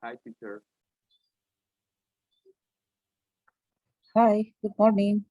Hi, teacher. Hi, good morning.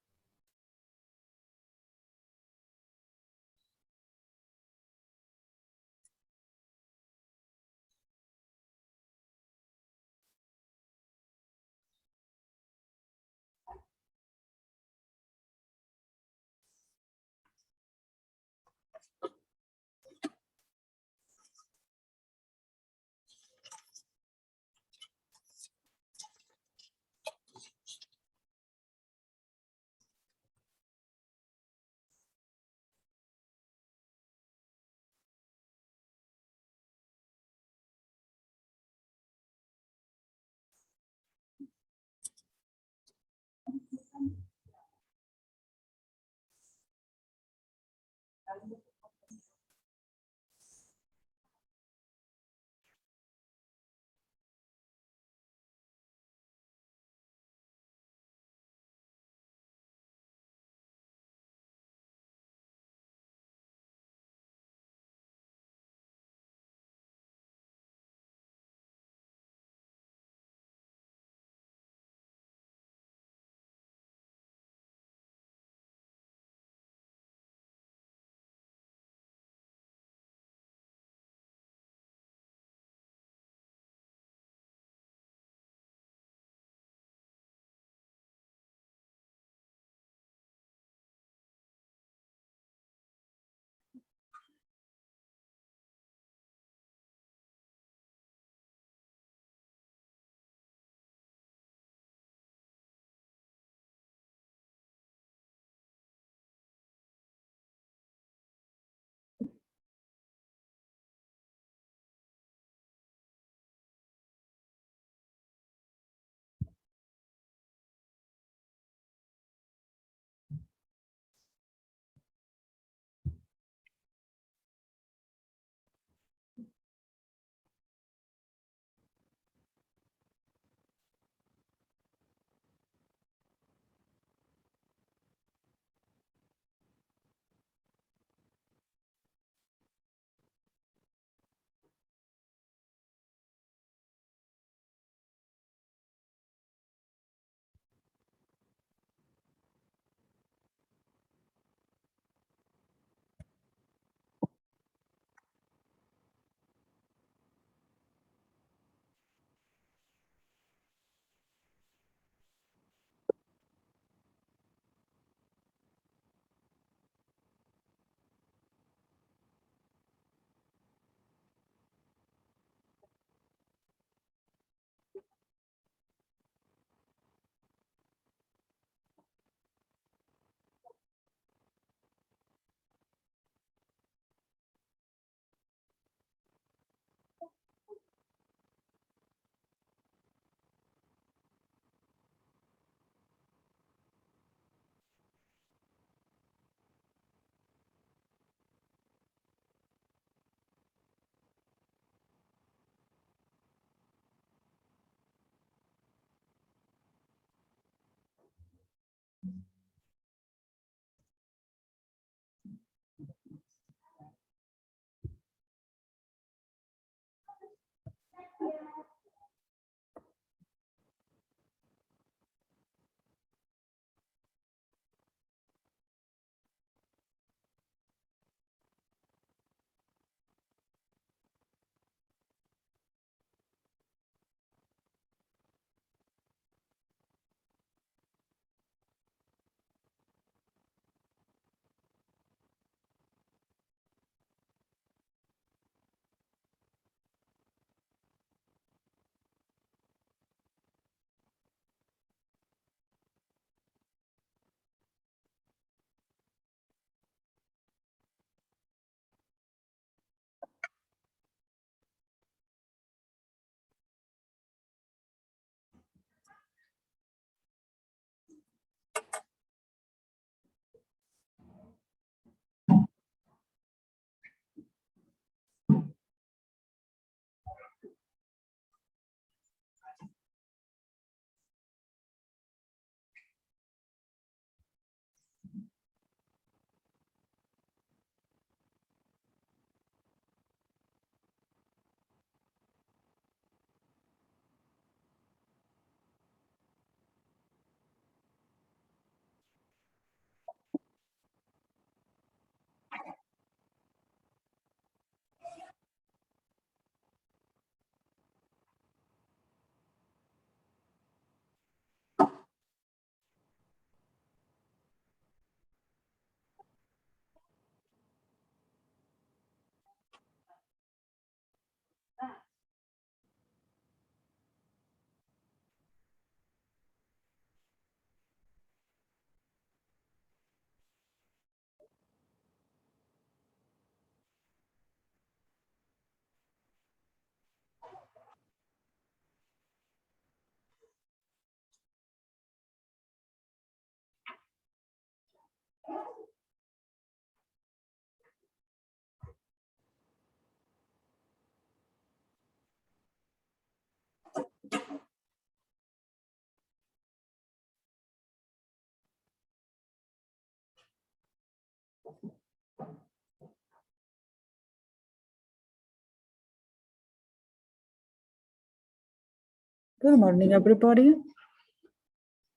Good morning, everybody.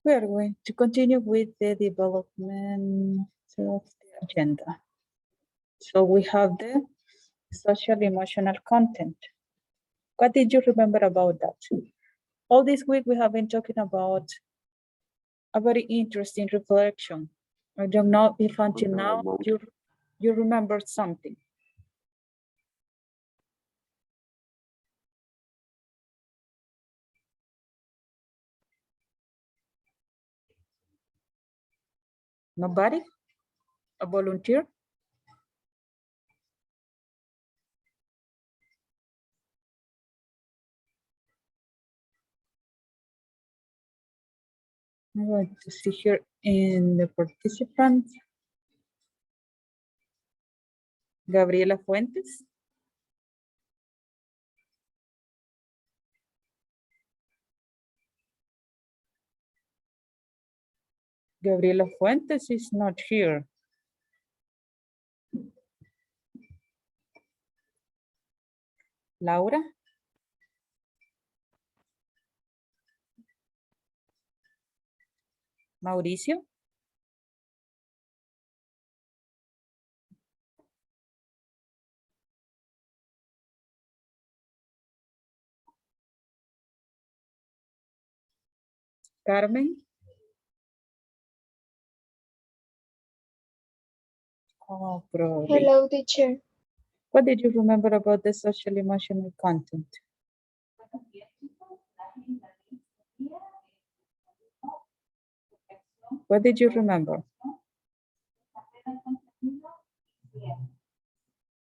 We are going to continue with the development of the agenda. So we have the social emotional content. What did you remember about that? All this week we have been talking about a very interesting reflection. I don't know if until now you remember something. Nobody? A volunteer? I'm going to see here in the participants. Gabriela Fuentes. Gabriela Fuentes is not here. Laura. Mauricio. Carmen. Oh, probably. Hello, teacher. What did you remember about the social emotional content? What did you remember?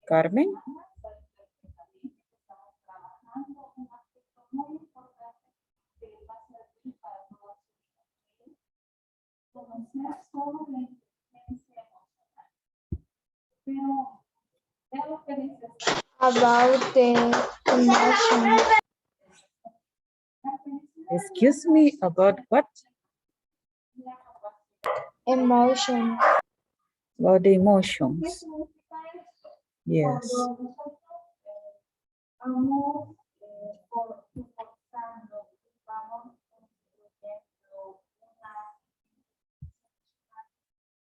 Carmen? About the emotion. Excuse me, about what? Emotion. About the emotions. Yes.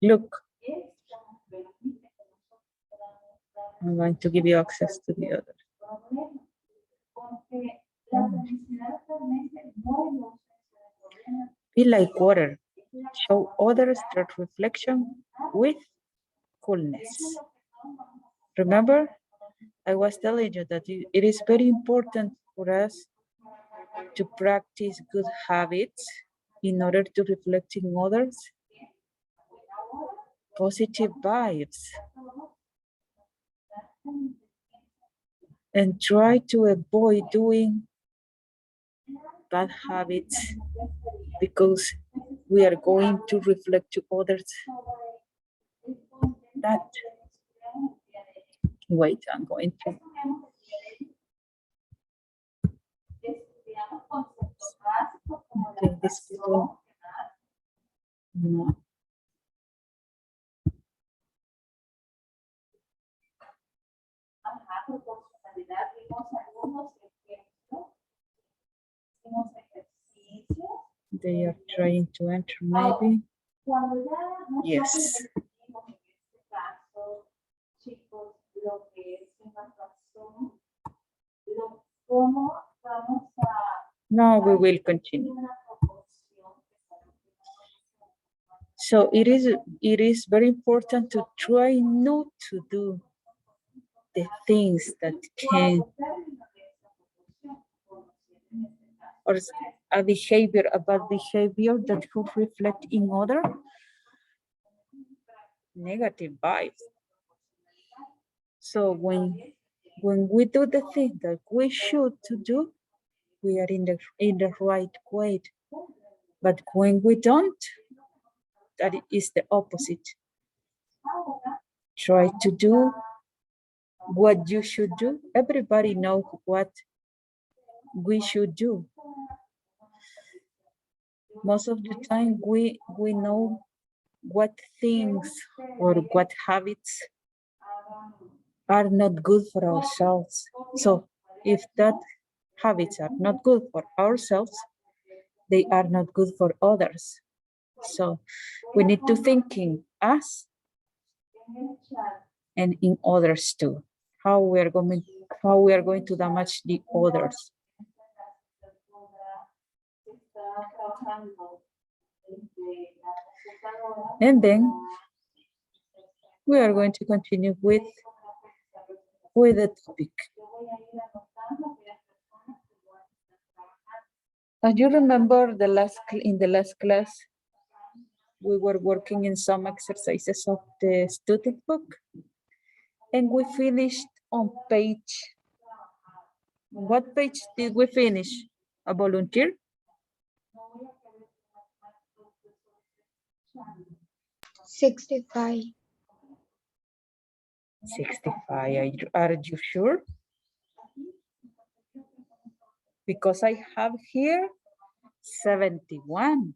Look. I'm going to give you access to the other. Be like water. Show others their reflection with coolness. Remember, I was telling you that it is very important for us to practice good habits in order to reflect in others positive vibes. And try to avoid doing bad habits because we are going to reflect to others that. Wait, I'm going to. Okay, this people. No. They are trying to enter, maybe. Yes. Now we will continue. So it is very important to try not to do the things that can, or a bad behavior that could reflect in other negative vibes. So when we do the thing that we should to do, we are in the right way. But when we don't, that is the opposite. Try to do what you should do. Everybody knows what we should do. Most of the time we know what things or what habits are not good for ourselves. So if that habits are not good for ourselves, they are not good for others. So we need to think in us and in others too. How we are going to damage the others. And then we are going to continue with the topic. As you remember, in the last class, we were working in some exercises of the student book, and we finished on page. What page did we finish? A volunteer? 65. 65. Are you sure? Because I have here 71.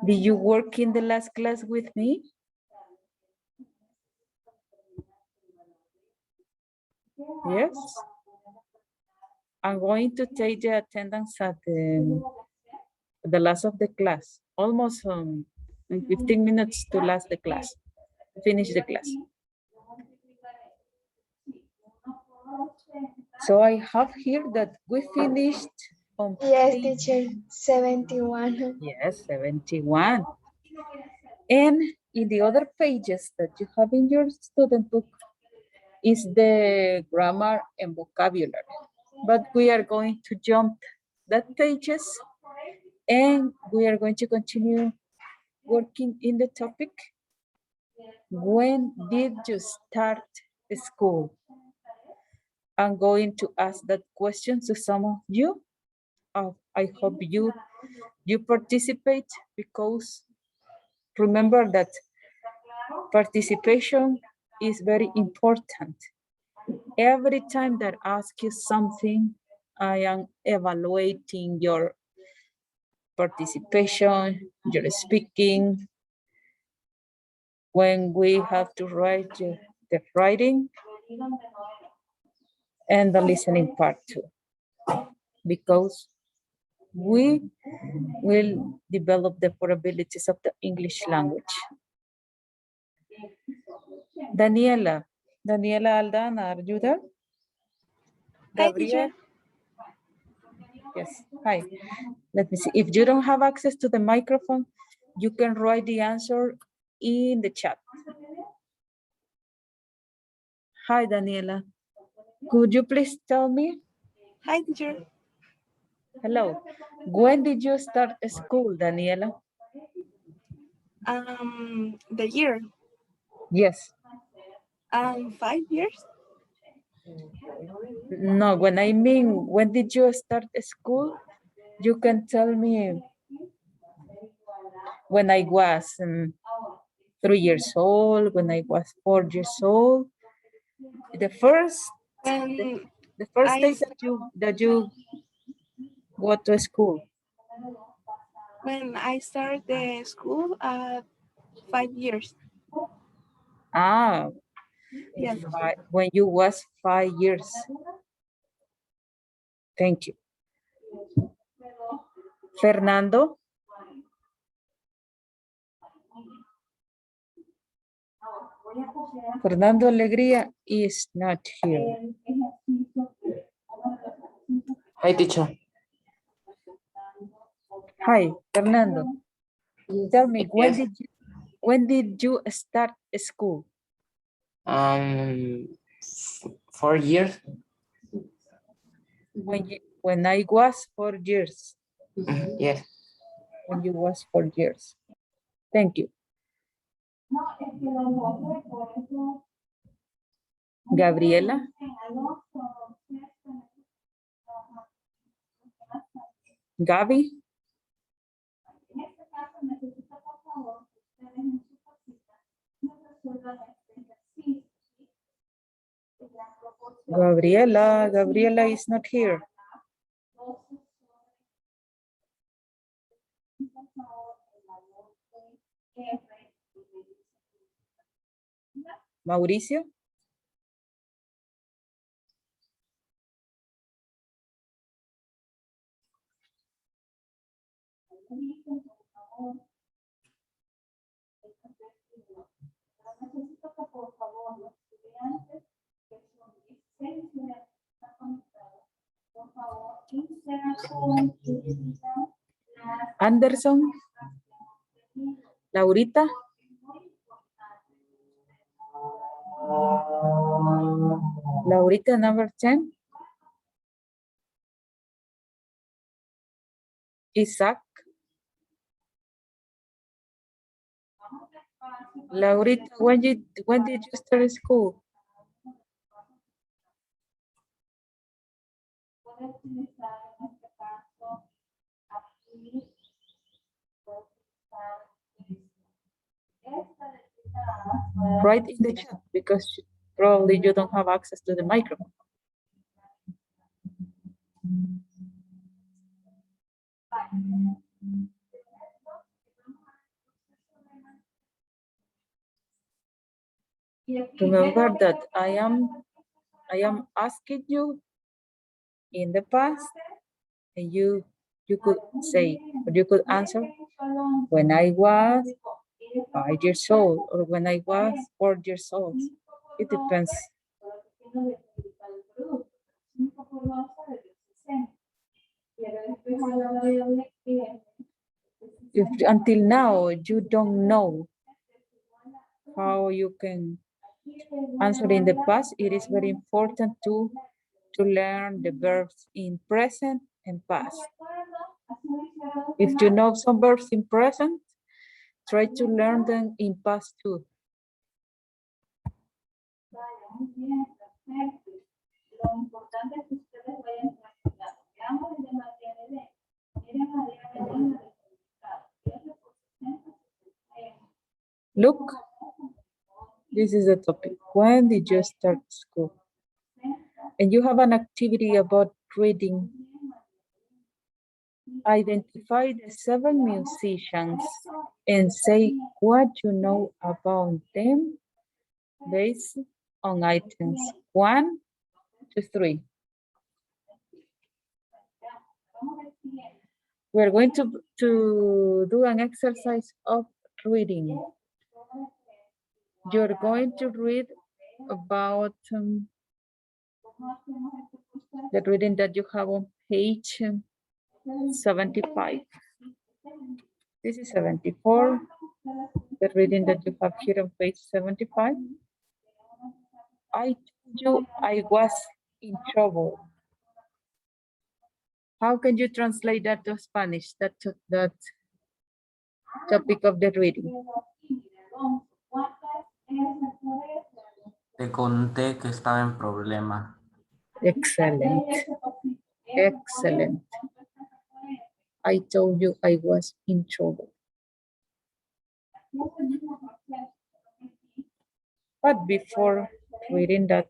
Did you work in the last class with me? Yes. I'm going to take the attendance at the last of the class, almost in 15 minutes to last the class, finish the class. So I have here that we finished on Yes, page, teacher, 71. yes, 71. And in the other pages that you have in your student book is the grammar and vocabulary. But we are going to jump that pages and we are going to continue working in the topic. When did you start school? I'm going to ask that question to some of you. I hope you participate, because remember that participation is very important. Every time that I ask you something, I am evaluating your participation, your speaking. When we have to write the writing and the listening part too, because we will develop the core abilities of the English language. Daniela Aldana, are you there? Hi, teacher. Yes, hi. Let me see. If you don't have access to the microphone, you can write the answer in the chat. Hi, Daniela. Could you please tell me? Hi, teacher. Hello. When did you start school, Daniela? The year. Yes. 5 years. No, when I mean, when did you start school? You can tell me when I was 3 years old, when I was 4 years old. The first When day I that you go to school. when I started the school at 5 years. Ah, Yes. when you was 5 years. Thank you. Fernando. Fernando Alegría is not here. Hi, teacher. Hi, Fernando. Tell me, Yes. when did you start school? 4 years. When I was 4 years. Yes. When you was 4 years. Thank you. Gabriela. Gaby. Gabriela is not here. Mauricio. Anderson. Laurita. Laurita, number 10. Isaac. Laurita, when did you start school? Write in the chat because probably you don't have access to the microphone. Remember that I am asking you in the past, and you could say, or you could answer, when I was 5 years old, or when I was 4 years old. It depends. If until now you don't know how you can answer in the past, it is very important to learn the verbs in present and past. If you know some verbs in present, try to learn them in past too. Look, this is the topic. When did you start school? And you have an activity about reading. Identify the 7 musicians and say what you know about them based on items 1 to 3. We're going to do an exercise of reading. You're going to read about the reading that you have on page 75. This is 74. The reading that you have here on page 75. I told you I was in trouble. How can you translate that to Spanish, that topic of the reading? Te conté que estaba en problema. Excellent. Excellent. I told you I was in trouble. But before reading that,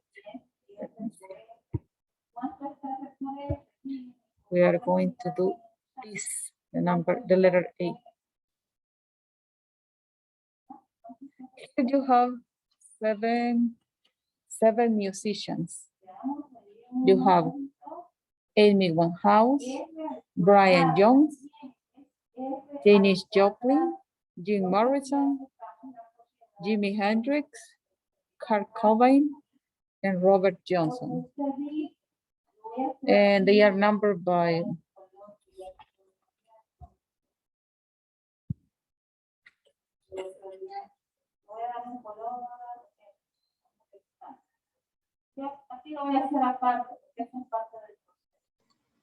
we are going to do this, the letter A. Here you have seven musicians. You have Amy Winehouse, Brian Jones, Janis Joplin, Jim Morrison, Jimi Hendrix, Kurt Cobain, and Robert Johnson. And they are numbered by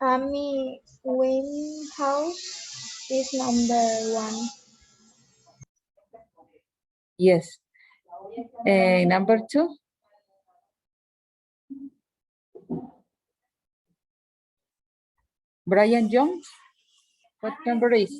Amy Winehouse is number 1. yes. And number 2. Brian Jones, what number is?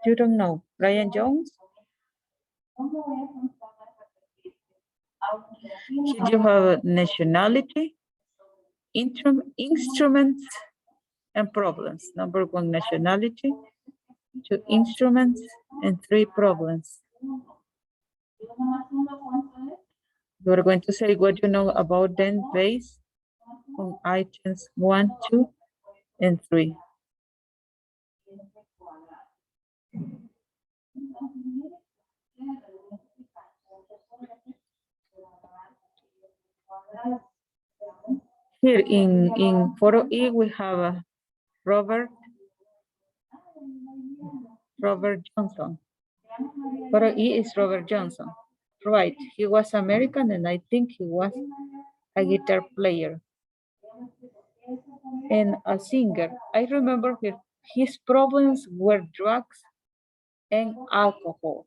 You don't know. Brian Jones? Should you have nationality, instruments, and problems? Number one, nationality. 2, instruments, and 3, problems. You're going to say what you know about them based on items 1, 2, and 3. Here in photo E, we have Robert Johnson. Photo E is Robert Johnson. Right, he was American and I think he was a guitar player and a singer. I remember his problems were drugs and alcohol.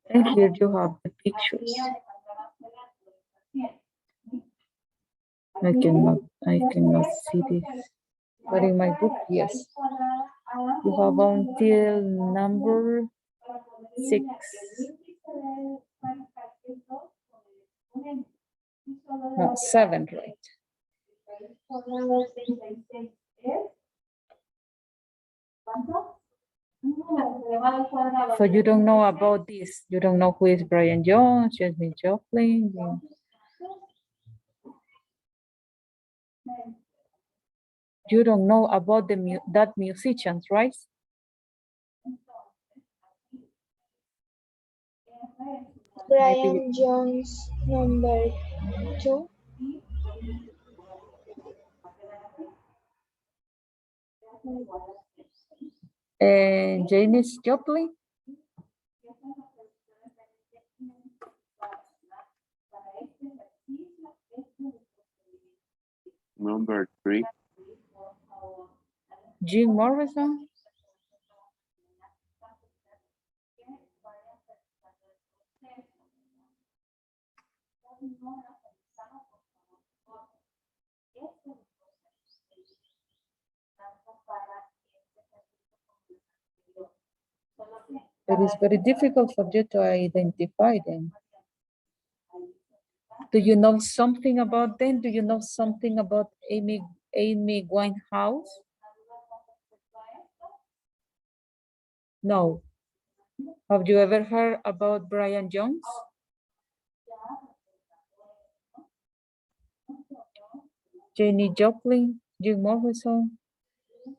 And here you have the pictures. I cannot see this. But in my book, yes. You have until number 6. No, 7, right? So you don't know about this. You don't know who is Brian Jones, Jasmine Joplin. You don't know about that musicians, right? Brian Jones, number 2. And Janis Joplin. Number 3. Jim Morrison. It is very difficult for you to identify them. Do you know something about them? Do you know something about Amy Winehouse? No. Have you ever heard about Brian Jones? Jenny Joplin, Jim Morrison,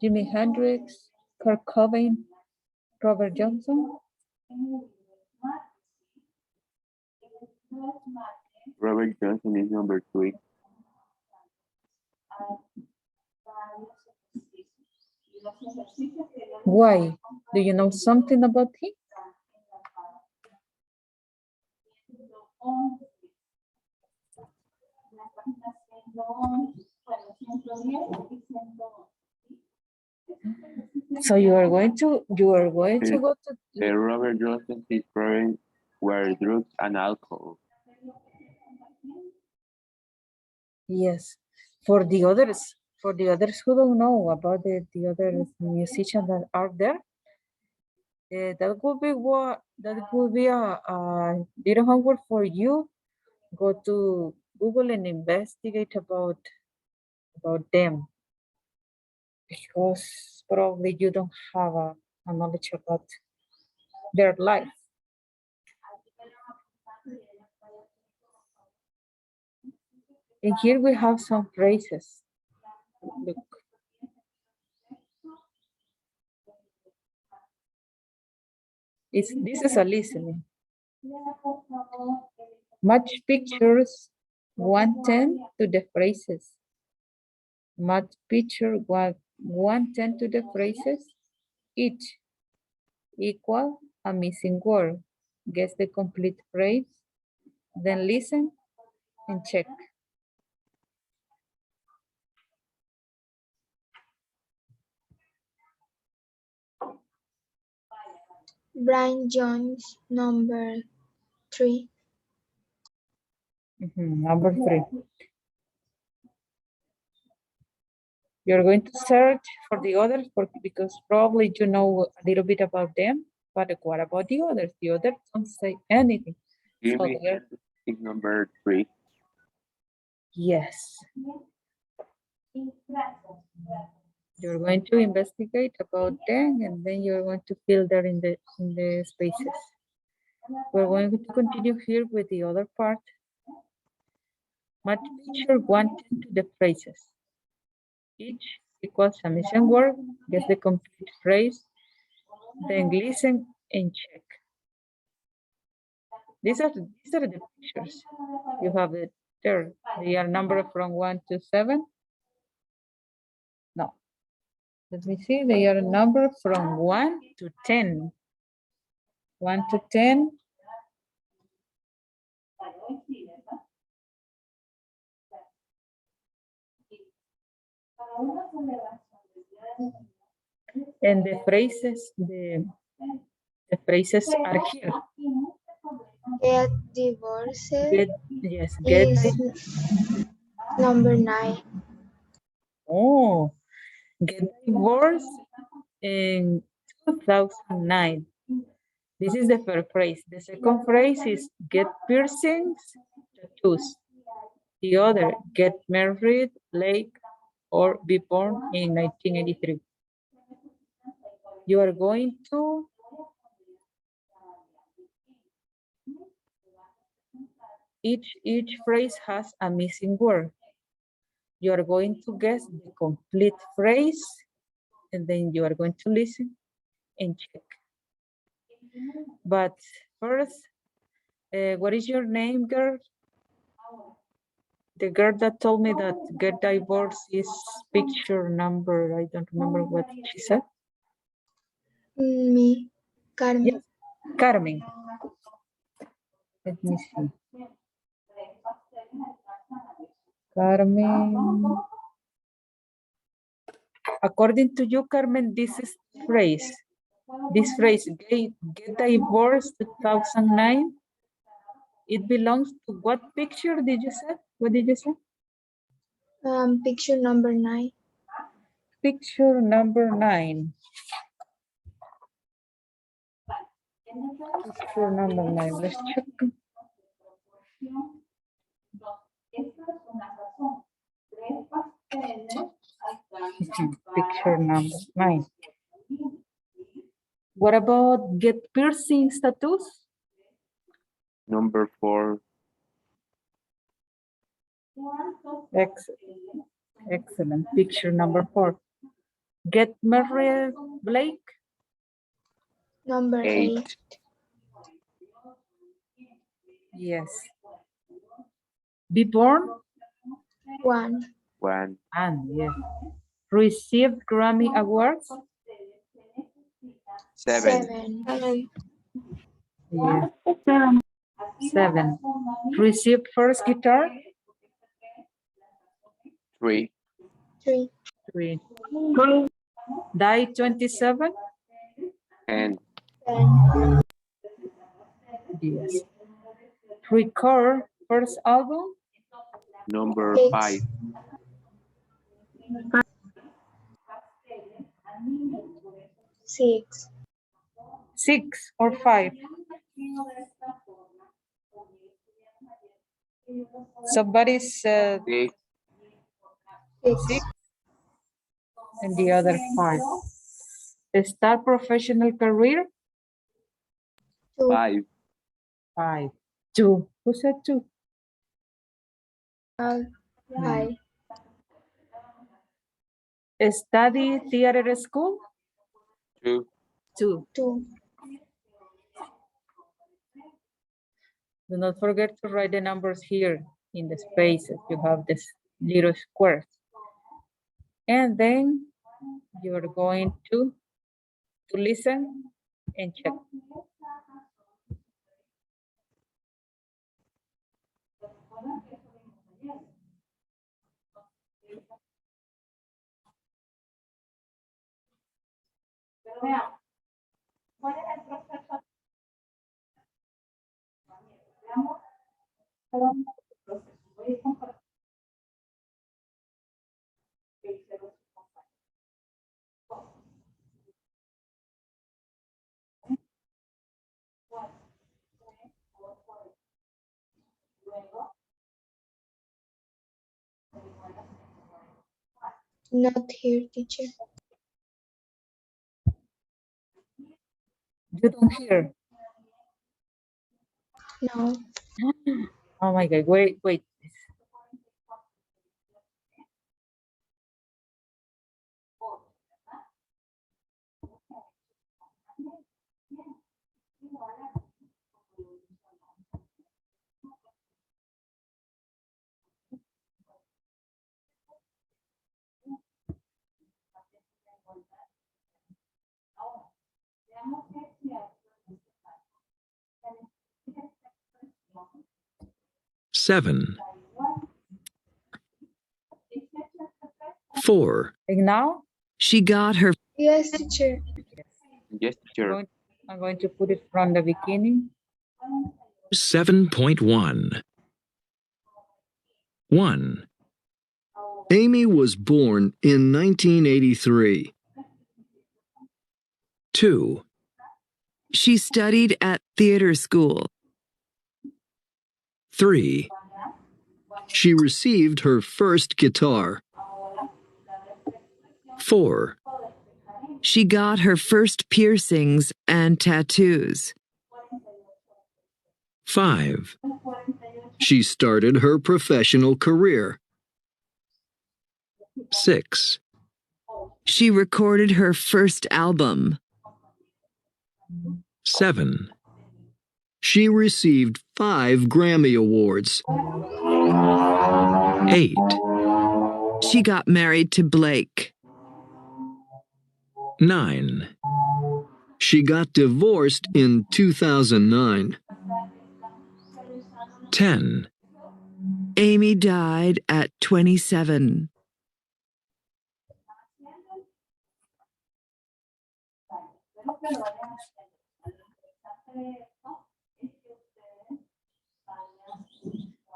Jimi Hendrix, Kurt Cobain, Robert Johnson? Robert Johnson is number 3. Why? Do you know something about him? So you are going to go to Robert Johnson, his parents were drugs and alcohol. Yes. For the others who don't know about the other musicians that are there, that would be a little homework for you. Go to Google and investigate about them, because probably you don't have a knowledge about their life. And here we have some phrases. Look. This is a listening. Match pictures 110 to the phrases. Match picture 110 to the phrases. Each equal a missing word. Guess the complete phrase. Then listen and check. Brian Jones, number 3. Number 3. You're going to search for the others because probably you know a little bit about them, but what about the others? The others don't say anything. So Jimmy is number 3. yes. You're going to investigate about them and then you're going to fill there in the spaces. We're going to continue here with the other part. Match picture 1 to the phrases. Each equals a missing word, guess the complete phrase, then listen and check. These are the pictures. You have it there. They are numbered from 1 to 7. No. Let me see. They are numbered from 1 to 10. 1 to 10. And the phrases are here. Get divorced Get is number 9. Oh, get divorced in 2009. This is the first phrase. The second phrase is get piercings, tattoos. The other, get married, late, or be born in 1983. You are going to each phrase has a missing word. You are going to guess the complete phrase and then you are going to listen and check. But first, what is your name, girl? The girl that told me that get divorced is picture number, I don't remember what she said. Me, Carmen. Yes, Carmen. Let me see. Carmen. According to you, Carmen, this is phrase. This phrase, get divorced 2009. It belongs to what picture did you say? What did you say? Picture number 9. Picture number 9. Picture number 9. Let's check. Picture number 9. What about get piercing tattoos? Number 4. Excellent. Excellent. Picture number 4. Get married, Blake? Number 8. Yes. Be born? 1. 1. And yes. Received Grammy Awards? 7. 7. Yeah. 7. Received first guitar? 3. 3. 3. Die 27? 10. 10. Yes. Record first album? Number 6. 5. 6. 6 or 5? Somebody said 6. 6 and the other 5. Start professional career? 2. 5. 5. 2. Who said 2? 5. Study theater school? 2. 2. 2. Do not forget to write the numbers here in the spaces. You have this little squares. And then you're going to listen and check. Not here, teacher. You don't hear. No. Oh my God, wait. Seven. 4. And now She got her Yes, teacher. Yes, teacher. I'm going to put it from the beginning. 7.1. 1. Amy was born in 1983. 2. she studied at theater school. 3. She received her first guitar. 4. She got her first piercings and tattoos. 5. She started her professional career. 6. She recorded her first album. 7. She received 5 Grammy Awards. 8. She got married to Blake. 9. She got divorced in 2009. 10. Amy died at 27.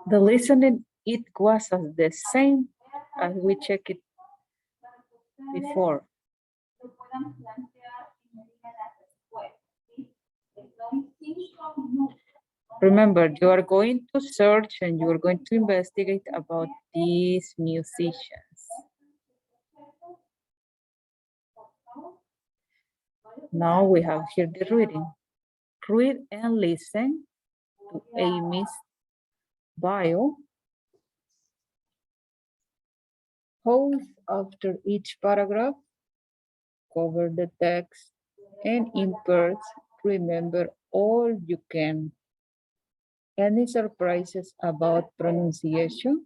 The listening, it was the same as we checked it before. Remember, you are going to search and you are going to investigate about these musicians. Now we have here the reading. Read and listen to Amy's bio. Pause after each paragraph. Cover the text, and in parts, remember all you can. Any surprises about pronunciation?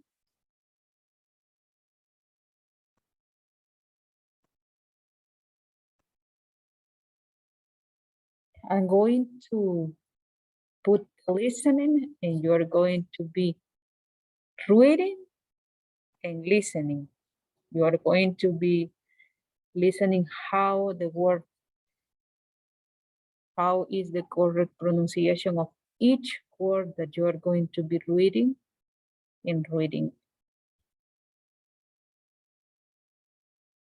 I'm going to put listening, and you're going to be reading and listening. You are going to be listening how is the correct pronunciation of each word that you are going to be reading and reading.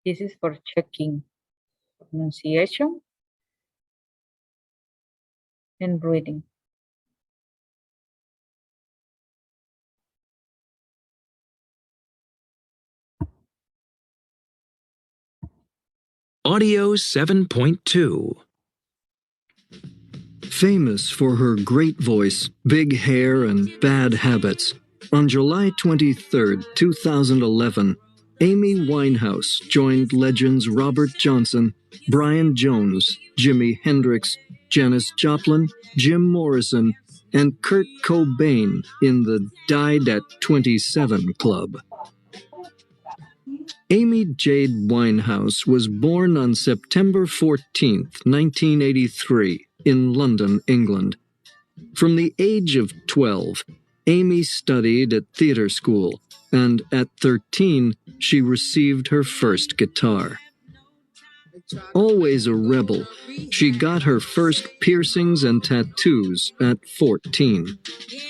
This is for checking pronunciation and reading. Audio 7.2. Famous for her great voice, big hair, and bad habits, on July 23, 2011, Amy Winehouse joined legends Robert Johnson, Brian Jones, Jimi Hendrix, Janis Joplin, Jim Morrison, and Kurt Cobain in the Died at 27 Club. Amy Jade Winehouse was born on September 14, 1983, in London, England. From the age of 12, Amy studied at theater school, and at 13, she received her first guitar. Always a rebel, she got her first piercings and tattoos at 14.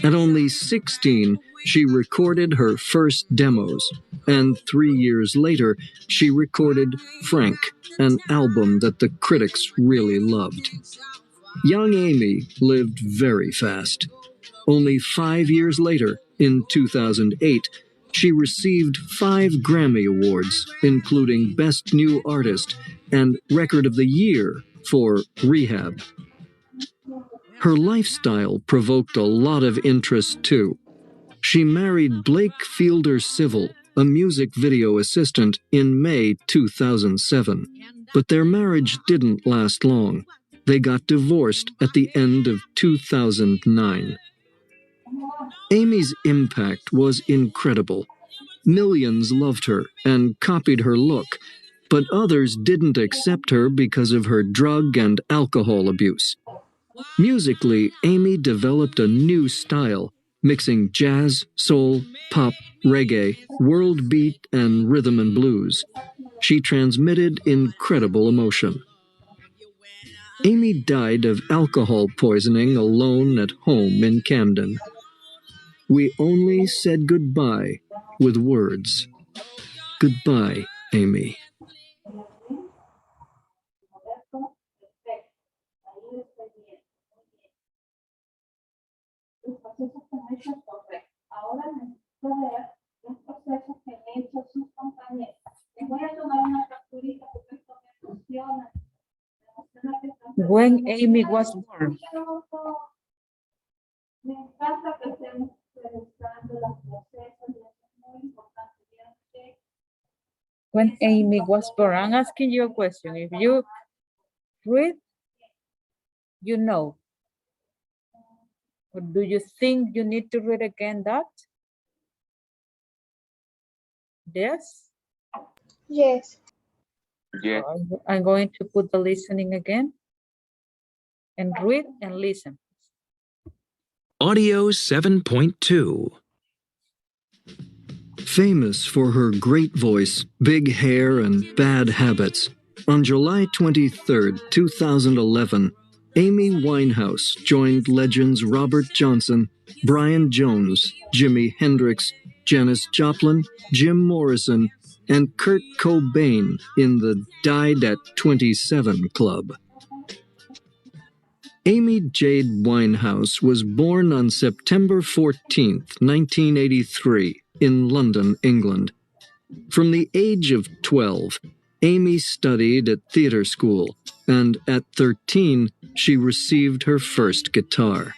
At only 16, she recorded her first demos, and 3 years later, she recorded Frank, an album that the critics really loved. Young Amy lived very fast. Only 5 years later, in 2008, she received 5 Grammy Awards, including Best New Artist and Record of the Year for Rehab. Her lifestyle provoked a lot of interest too. She married Blake Fielder Civil, a music video assistant, in May 2007. But their marriage didn't last long. They got divorced at the end of 2009. Amy's impact was incredible. Millions loved her and copied her look, but others didn't accept her because of her drug and alcohol abuse. Musically, Amy developed a new style, mixing jazz, soul, pop, reggae, world beat, and rhythm and blues. She transmitted incredible emotion. Amy died of alcohol poisoning alone at home in Camden. We only said goodbye with words. Goodbye, Amy. When Amy was born. When Amy was born, I'm asking you a question. If you read, you know. Or do you think you need to read again that? Yes? Yes. Yes. So I'm going to put the listening again. And read and listen. Audio 7.2. Famous for her great voice, big hair, and bad habits, on July 23, 2011, Amy Winehouse joined legends Robert Johnson, Brian Jones, Jimi Hendrix, Janis Joplin, Jim Morrison, and Kurt Cobain in the Died at 27 Club. Amy Jade Winehouse was born on September 14, 1983, in London, England. From the age of 12, Amy studied at theater school, and at 13, she received her first guitar.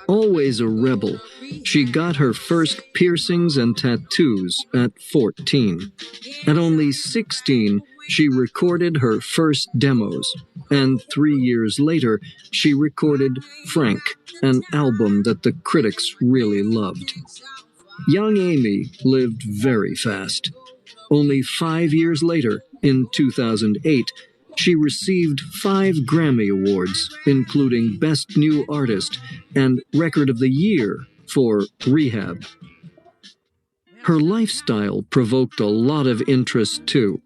Always a rebel, she got her first piercings and tattoos at 14. At only 16, she recorded her first demos, and 3 years later, she recorded Frank, an album that the critics really loved. Young Amy lived very fast. Only 5 years later, in 2008, she received 5 Grammy Awards, including Best New Artist and Record of the Year for Rehab. Her lifestyle provoked a lot of interest too.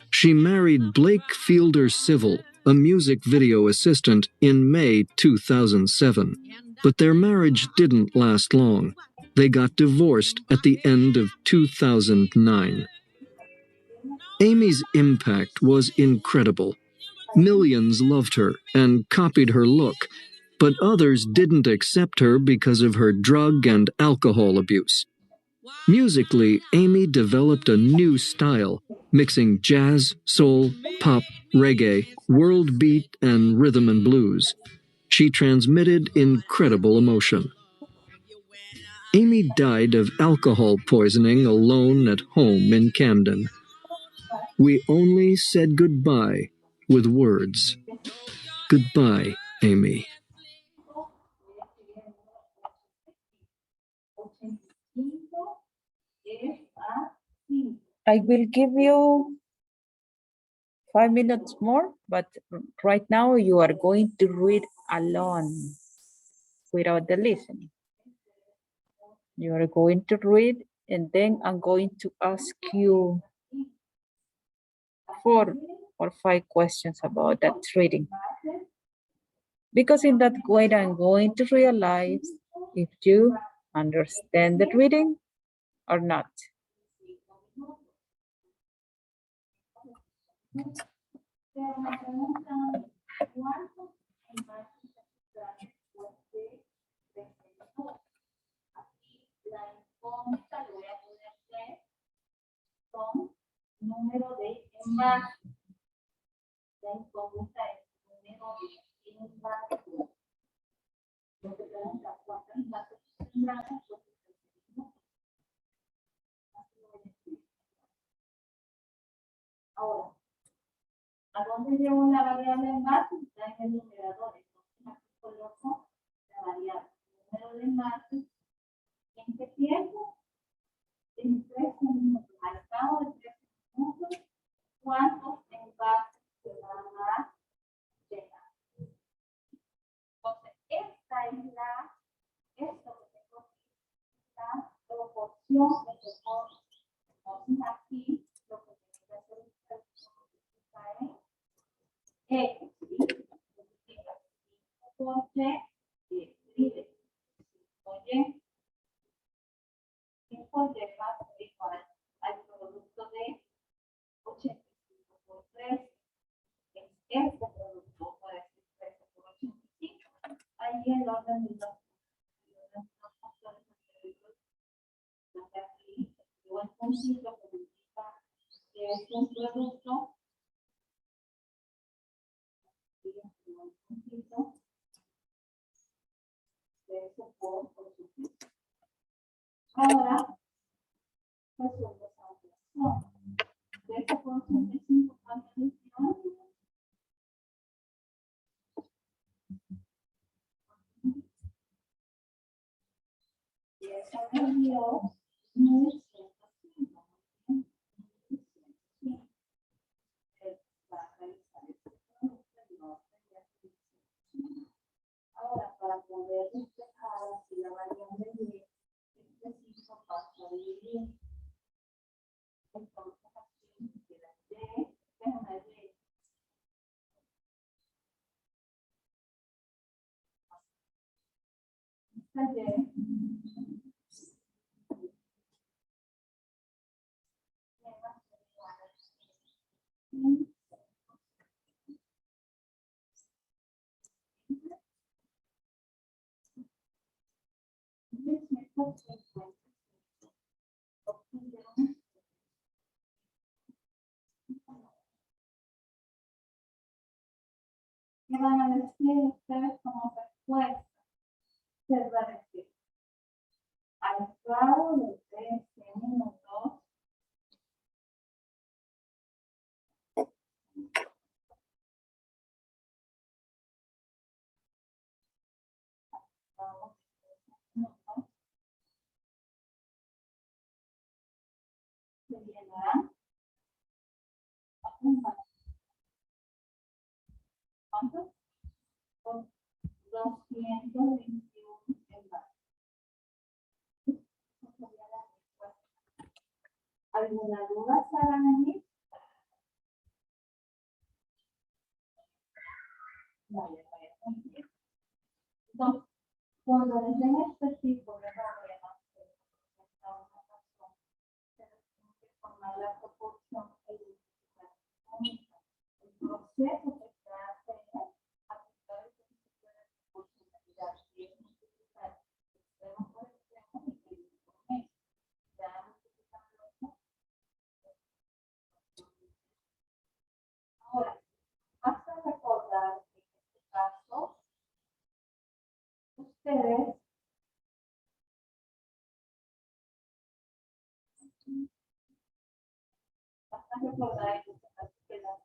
She married Blake Fielder Civil, a music video assistant, in May 2007. But their marriage didn't last long. They got divorced at the end of 2009. Amy's impact was incredible. Millions loved her and copied her look, but others didn't accept her because of her drug and alcohol abuse. Musically, Amy developed a new style, mixing jazz, soul, pop, reggae, world beat, and rhythm and blues. She transmitted incredible emotion. Amy died of alcohol poisoning alone at home in Camden. We only said goodbye with words. Goodbye, Amy. I will give you 5 minutes more, but right now you are going to read alone without the listening. You are going to read, and then I'm going to ask you 4 or 5 questions about that reading. Because in that way, I'm going to realize if you understand the reading or not. ¿A dónde llevo la variable en base? Está en el numerador. Entonces aquí coloco la variable. El número de envases. ¿En qué tiempo? En 13 minutos. Al cabo de 13 minutos, ¿cuántos envases se van a llenar? Entonces, esta es esto que tengo aquí, la proporción de soporte. Entonces, aquí lo que tengo que hacer es X, significa 5 por Y, y escribe 5Y. 5Y va igual al producto de 85 por 3. Es este producto, puede ser 13 por 85. Ahí el orden de los factores anteriores. Aquí, escribo el puntito que indica que es un producto. Ahora, resuelvo esa operación. De esta por 85, ¿cuánto adicional? Y esa me dio 1105. Ahora, para poder despejar así la variable y es preciso pasar a dividir. Entonces, aquí queda Y, déjame ver. Esta Y. ¿Qué van a decir ustedes como respuesta? Se va a decir, al cabo de 13 minutos, se llenará un vacío. ¿Cuánto? Con 221 envases. Esa sería la respuesta. ¿Alguna duda, Sara? Vale, muy bien. Entonces, cuando les den este tipo de problemas, esta una razón, se tiene que formar la proporción e identificar el proceso que se hace es aplicar el principio de proporcionalidad y es multiplicar extremo por extremo y medio por medio. Ya multiplicando eso. Ahora, basta recordar que en este caso, ustedes basta recordar en este caso que las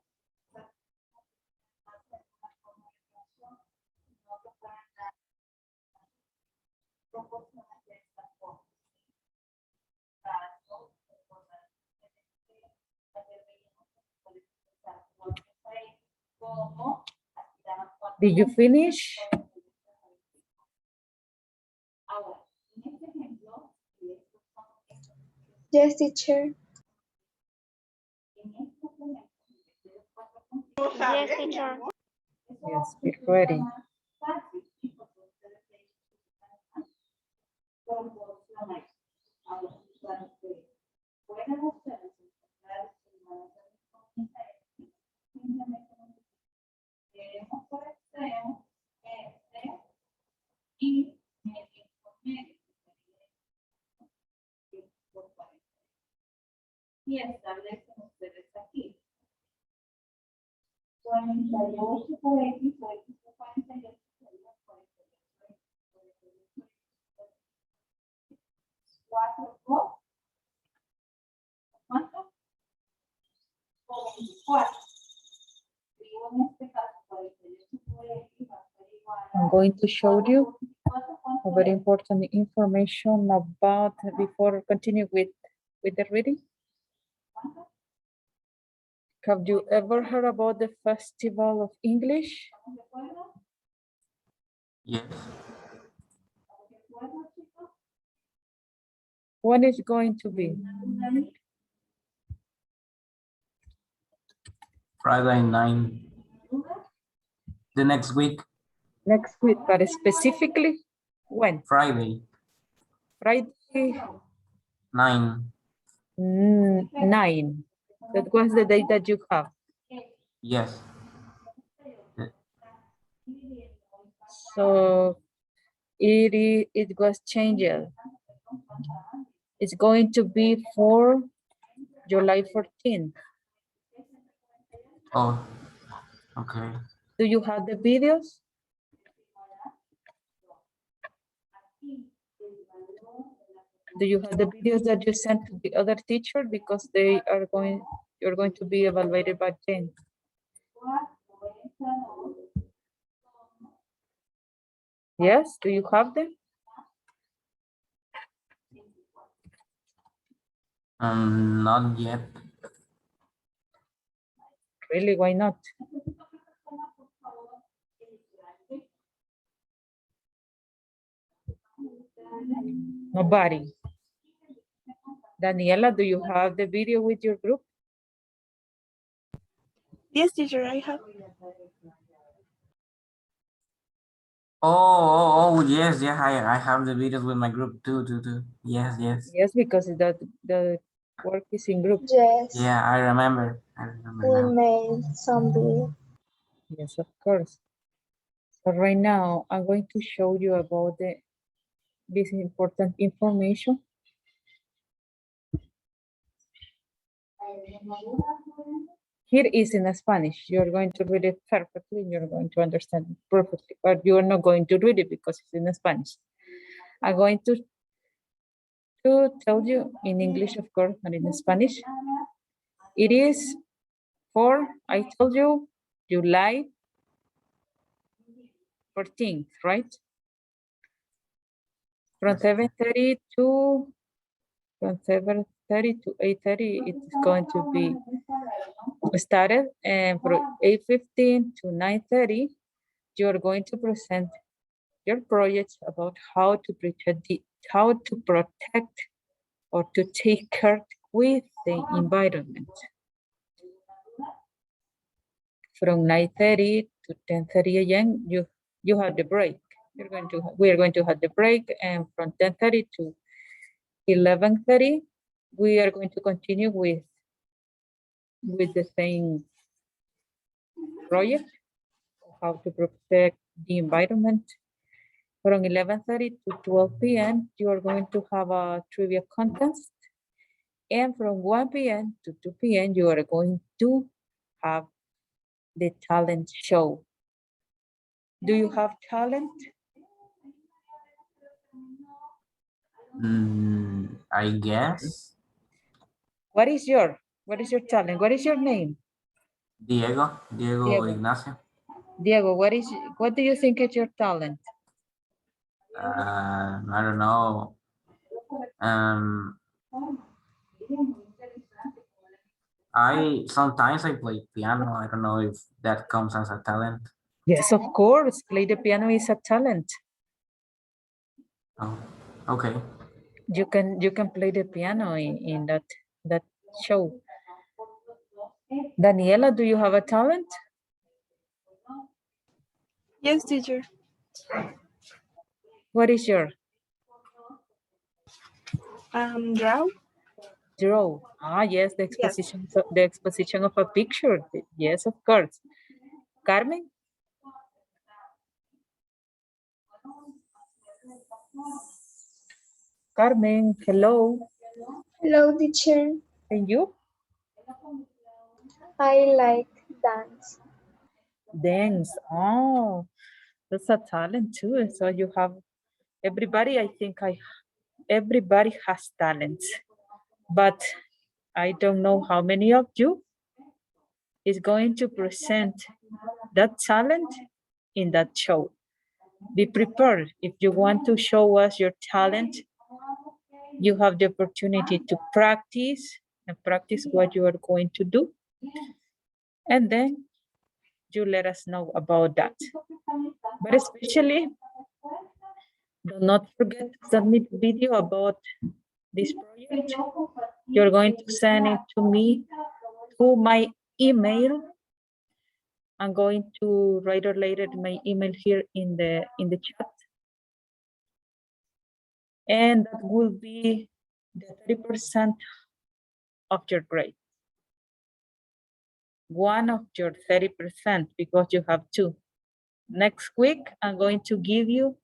proporciones de esta forma. Did you finish? Ahora, en este ejemplo, Yes, teacher. en este ejemplo, Yes, teacher. Yes, be ready. Y establecen ustedes aquí. 48 por X o X por 48 sería 48. 4 por ¿cuánto? Por 24. Digo en este caso 48 por X va a ser igual I'm a going to show you 24, a very important information about before continue with the reading. Have you ever heard about the Festival of English? Yes. When is going to be? Friday 9. The next week, Next week, but specifically when? Friday Friday 9. 9. That was the date that you have. Yes. So it was changed. It's going to be for July 14th. Oh, okay. Do you have the videos? Do you have the videos that you sent to the other teacher because you're going to be evaluated by them? Yes, do you have them? Not yet. Really, why not? Nobody. Daniela, do you have the video with your group? Yes, teacher, I have. Oh, yes, yeah, I have the videos with my group too. Yes. Yes, because the work is in group. Yes. Yeah, I remember We now. made some video. Yes, of course. So right now, I'm going to show you about this important information. Here is in Spanish. You're going to read it perfectly. You're going to understand it perfectly, but you are not going to read it because it's in Spanish. I'm going to tell you in English, of course, not in Spanish. It is for, I told you, July 14th, right? From 7:30 to 8:30, it's going to be started, and from 8:15 to 9:30, you're going to present your projects about how to protect or to take care with the environment. From 9:30 to 10:30 a.m. you have the break. We are going to have the break, and from 10:30 to 11:30 we are going to continue with the same project, how to protect the environment. From 11:30 to 12 p.m. you are going to have a trivia contest, and from 1 p.m. to 2 p.m. you are going to have the talent show. Do you have talent? I guess. What is your talent? What is your name? Diego Ignacio. Diego, what do you think is your talent? I don't know. Sometimes I play piano. I don't know if that comes as a talent. Yes, of course. Play the piano is a talent. Oh, okay. You can play the piano in that show. Daniela, do you have a talent? Yes, teacher. What is your Draw. draw? Ah, yes, the exposition of a picture. Yes, of course. Carmen? Carmen, hello. Hello, teacher. And you? I like dance. Dance. Oh, that's a talent too. So you have everybody. Everybody has talent, but I don't know how many of you is going to present that talent in that show. Be prepared. If you want to show us your talent, you have the opportunity to practice and practice what you are going to do. And then you let us know about that. But especially, do not forget to submit video about this project. You're going to send it to me to my email. I'm going to write related my email here in the chat. And that will be the 30% of your grade. One of your 30% because you have two. Next week, I'm going to give you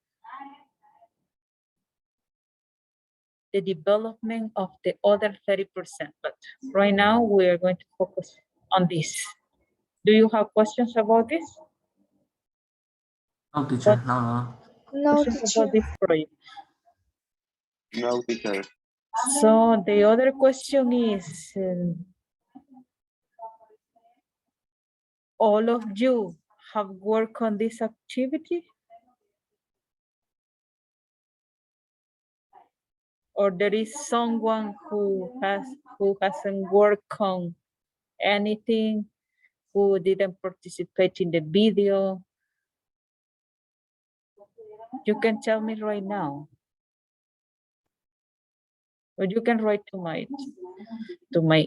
the development of the other 30%. But right now, we are going to focus on this. Do you have questions about this? No, teacher. No. No, Questions teacher. about this project? No, teacher. So the other question is, all of you have worked on this activity? Or there is someone who hasn't worked on anything, who didn't participate in the video? You can tell me right now. Or you can write to my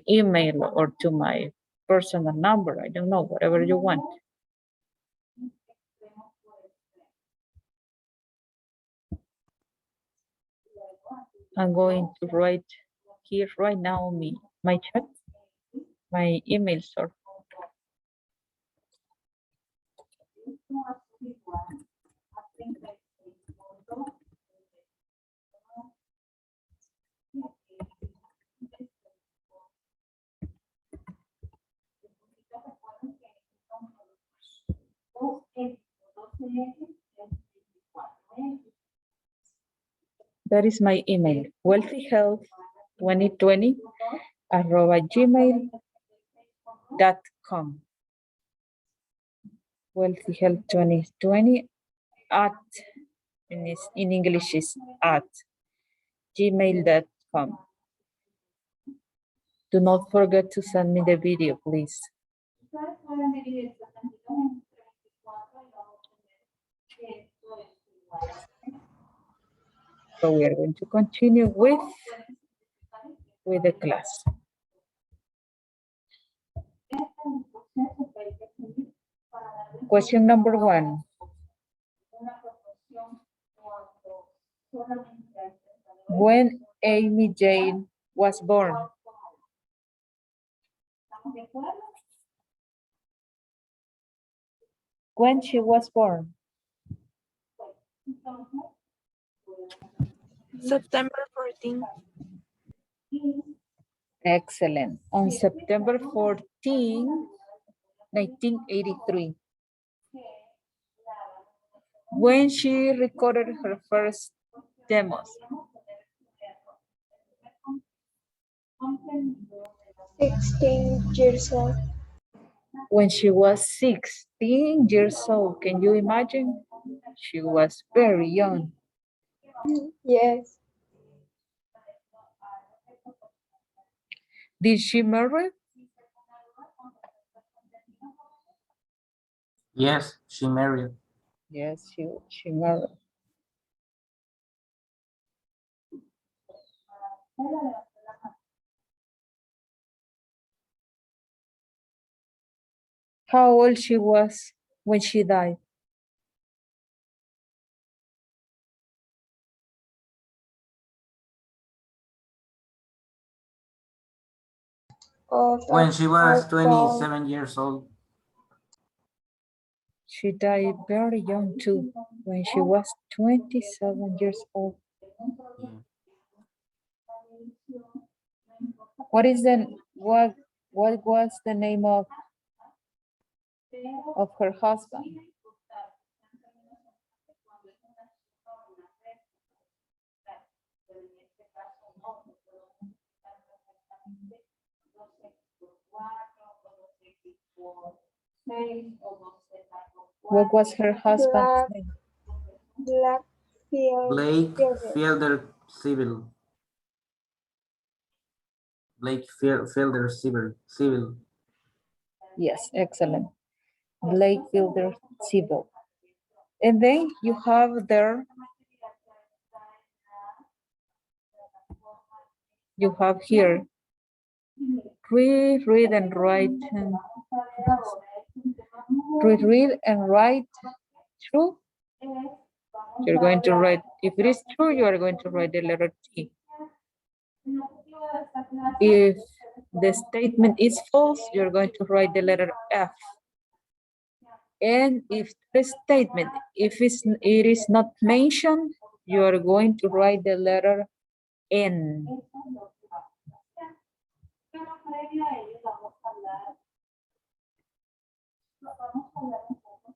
email or to my personal number. I don't know, whatever you want. I'm going to write here right now my chat, my email, sorry. That is my email, wealthyhealth2020@gmail.com. Wealthyhealth2020 at, in English is at gmail.com. Do not forget to send me the video, please. So we are going to continue with the class. Question number 1. When Amy Jane was born? When she was born? September 14. Excellent. On September 14, 1983. When she recorded her first demos? 16 years old. When she was 16 years old. Can you imagine? She was very young. Yes. Did she marry? Yes, she married. Yes, she married. How old she was when she died? Of When she was alcohol. 27 years old. She died very young too, when she was 27 years old. What was the name of her husband? What was her husband's name? Blackfield. Blake Fielder Civil. Blake Fielder Civil. Yes, excellent. Blake Fielder Civil. And then you have there, you have here, read and write. Read and write true. You're going to write, if it is true, you are going to write the letter T. If the statement is false, you're going to write the letter F. And if the statement, if it is not mentioned, you are going to write the letter N.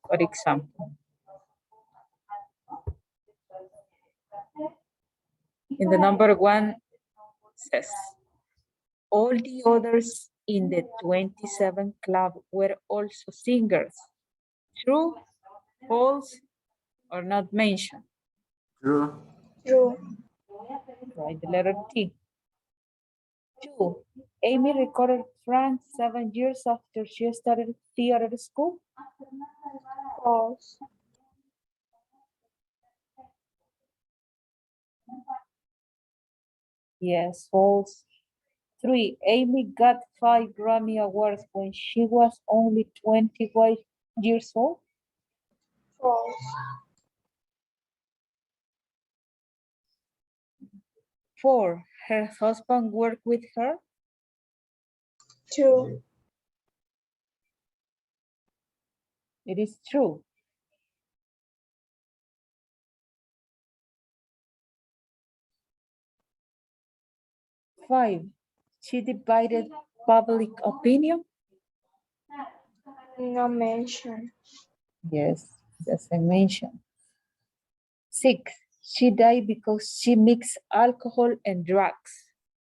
For example, in the number 1 says, all the others in the 27 club were also singers. True, false, or not mentioned? True. True. Write the letter T. 2. Amy recorded Frank 7 years after she started theater school. False. Yes, false. 3. Amy got 5 Grammy Awards when she was only 21 years old. False. 4. Her husband worked with her. True. It is true. 5. She divided public opinion. No mention. Yes, as I mentioned. 6. She died because she mixed alcohol and drugs.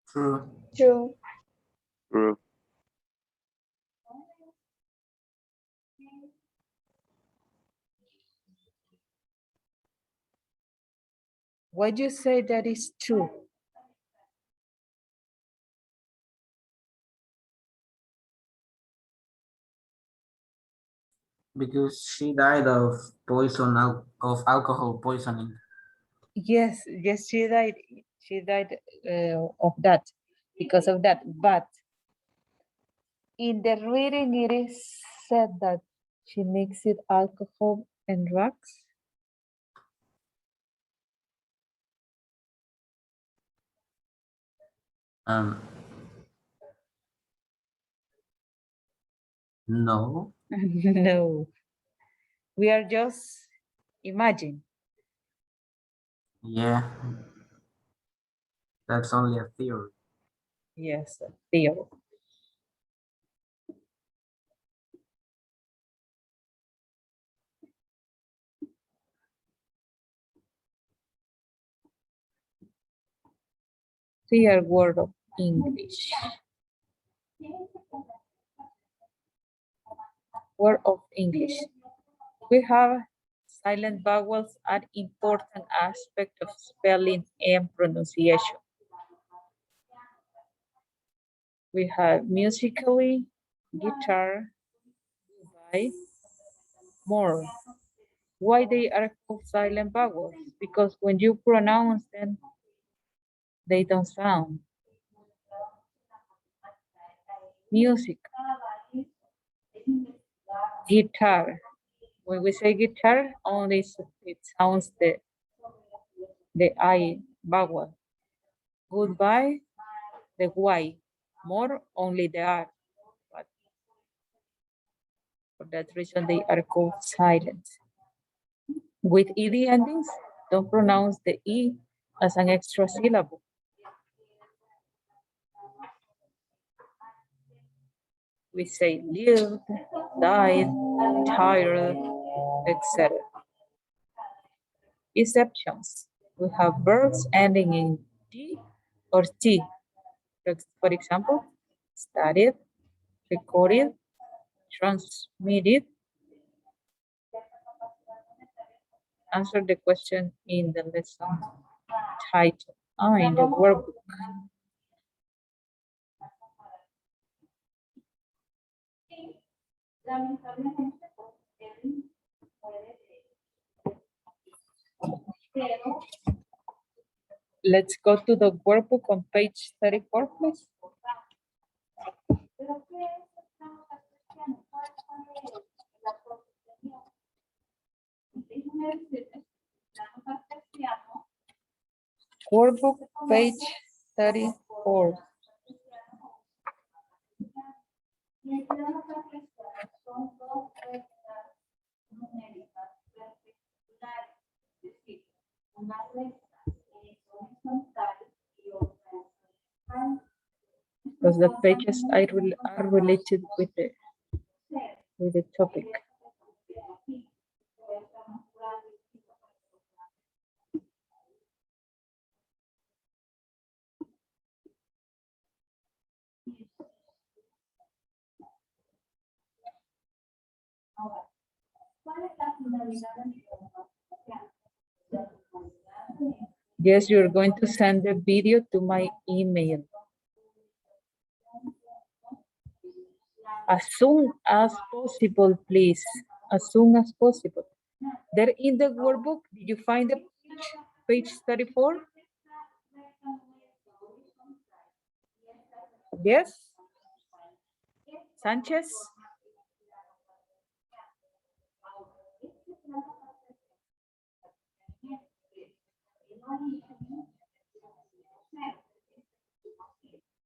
True. True. True. Why do you say that is true? Because she died of alcohol poisoning. Yes, she died. She died of that, because of that. But in the reading, it is said that she mixed alcohol and drugs. No. No, we are just imagine. Yeah. That's only a theory. Yes, a theory. Clear word of English. Word of English. We have silent vowels are important aspect of spelling and pronunciation. We have musically, guitar, goodbye, more. Why they are called silent vowels? Because when you pronounce them, they don't sound. Music. Guitar. When we say guitar, only it sounds the I vowel. Goodbye, the Y. More, only the R. But for that reason, they are called silent. With ED endings, don't pronounce the E as an extra syllable. We say lived, died, tired, etc. Exceptions. We have verbs ending in D or T. For example, studied, recorded, transmitted. Answer the question in the lesson title. In the workbook. Lamentablemente, él puede pero Let's go to the workbook on page 34, please. pero ¿qué es estamos apreciando? ¿Cuál es la profesión? Déjame decirles, estamos apreciando Workbook, page 34. y el que vamos a apreciar son dos rectas numéricas perpendiculares, es decir, una recta horizontal y otra vertical. Because the pages are related with the topic. Ahora, ¿cuál es la finalidad de mi programa? La finalidad de Yes, you're going to send the video to my email. As soon as possible, please. As soon as possible. There in the workbook, did you find the page 34? Yes? Sanchez?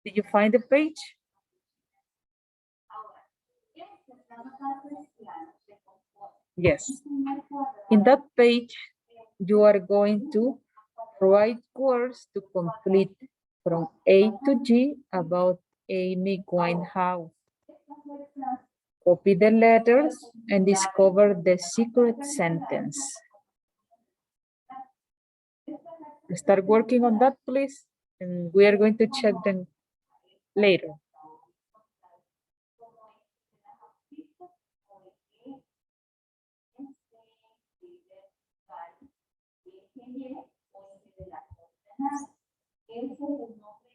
Did you find the page? Yes. In that page, you are going to write words to complete from A to G about Amy Winehouse. Copy the letters and discover the secret sentence. Start working on that, please, and we are going to check them later. Ese es el nombre.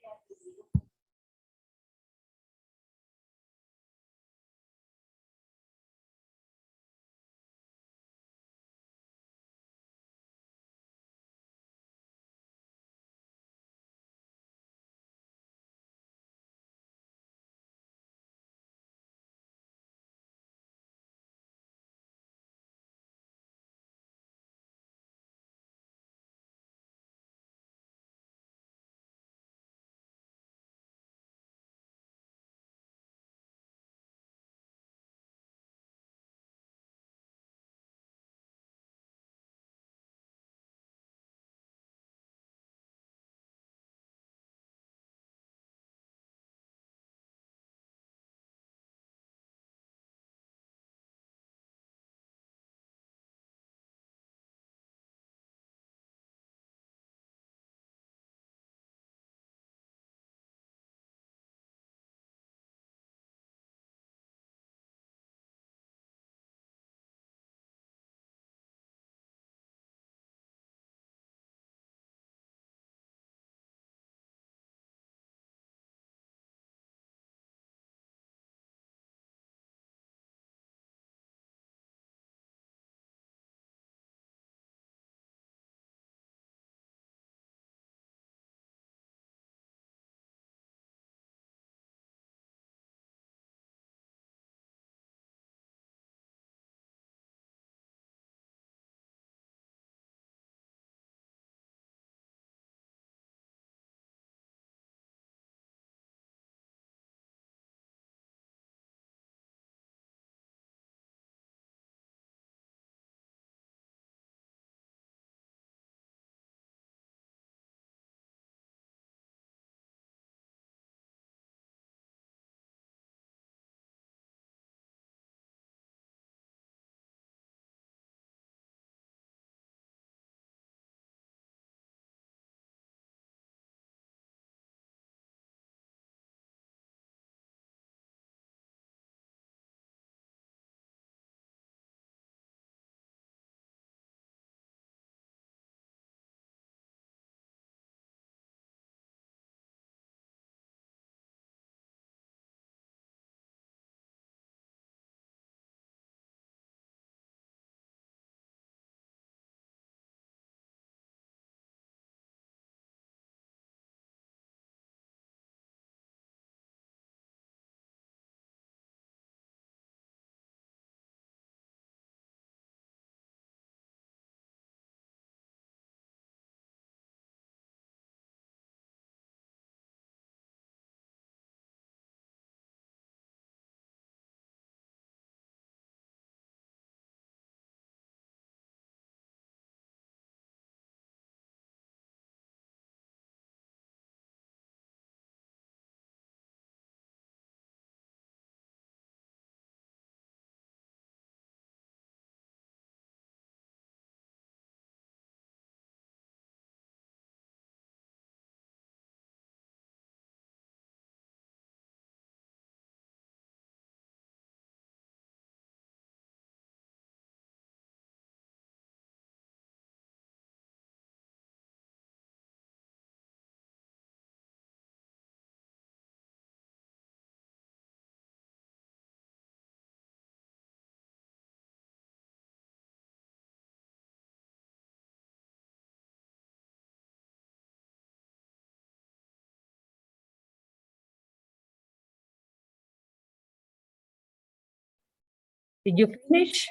Did you finish?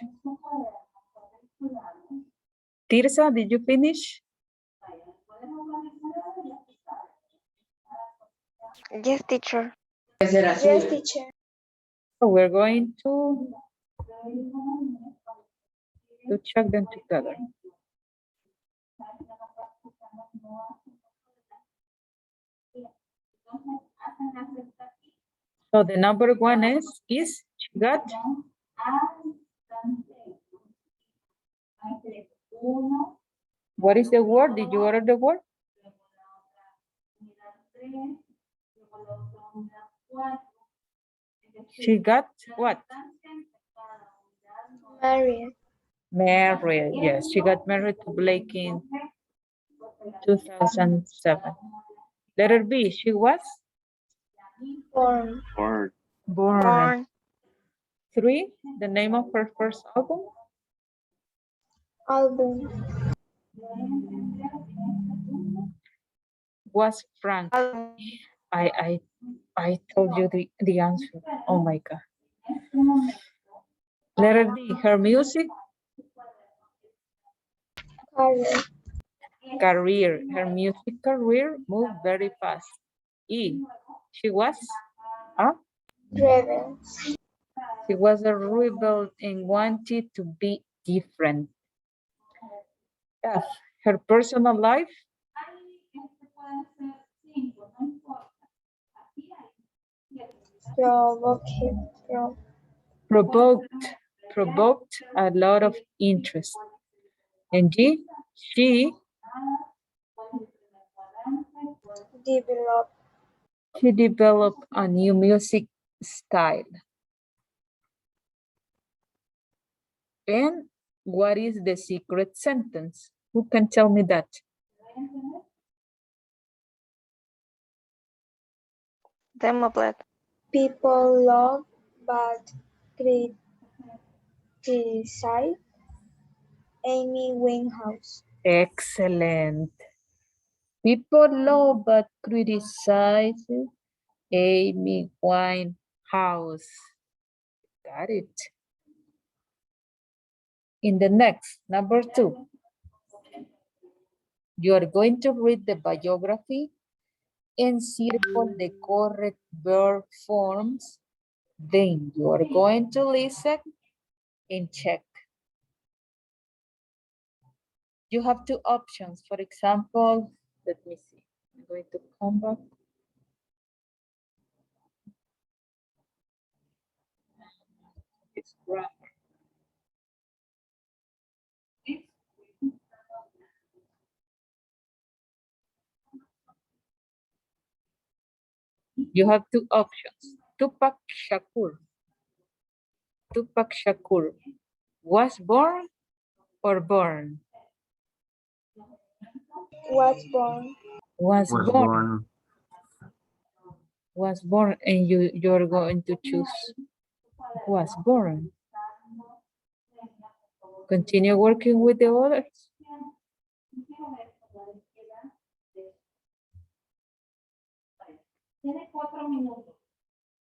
Tirsa, did you finish? Yes, teacher. Yes, teacher. So we're going to check them together. So the number one is she got what is the word? Did you order the word? She got what? Married. Married. Yes, she got married to Blake in 2007. Letter B, she was Born. Or born. Born. 3, the name of her first album? Album. Was Frank. Album. I told you the answer. Oh my God. Letter D, her music Career. career. Her music career moved very fast. E, she was a Rebel. she was a rebel and wanted to be different. F, her personal life provoked a lot of interest. And G, she developed a new music style. And what is the secret sentence? Who can tell me that? Demoblet. People love but criticize Amy Winehouse. Excellent. People love but criticize Amy Winehouse. Got it. In the next, number 2, you are going to read the biography and circle the correct verb forms. Then you are going to listen and check. You have 2 options. For example, let me see. I'm going to come back. It's grammar. You have 2 options. Tupac Shakur. Tupac Shakur was born or born? Was born. Was Was born. born. Was born, and you're going to choose was born. Continue working with the others.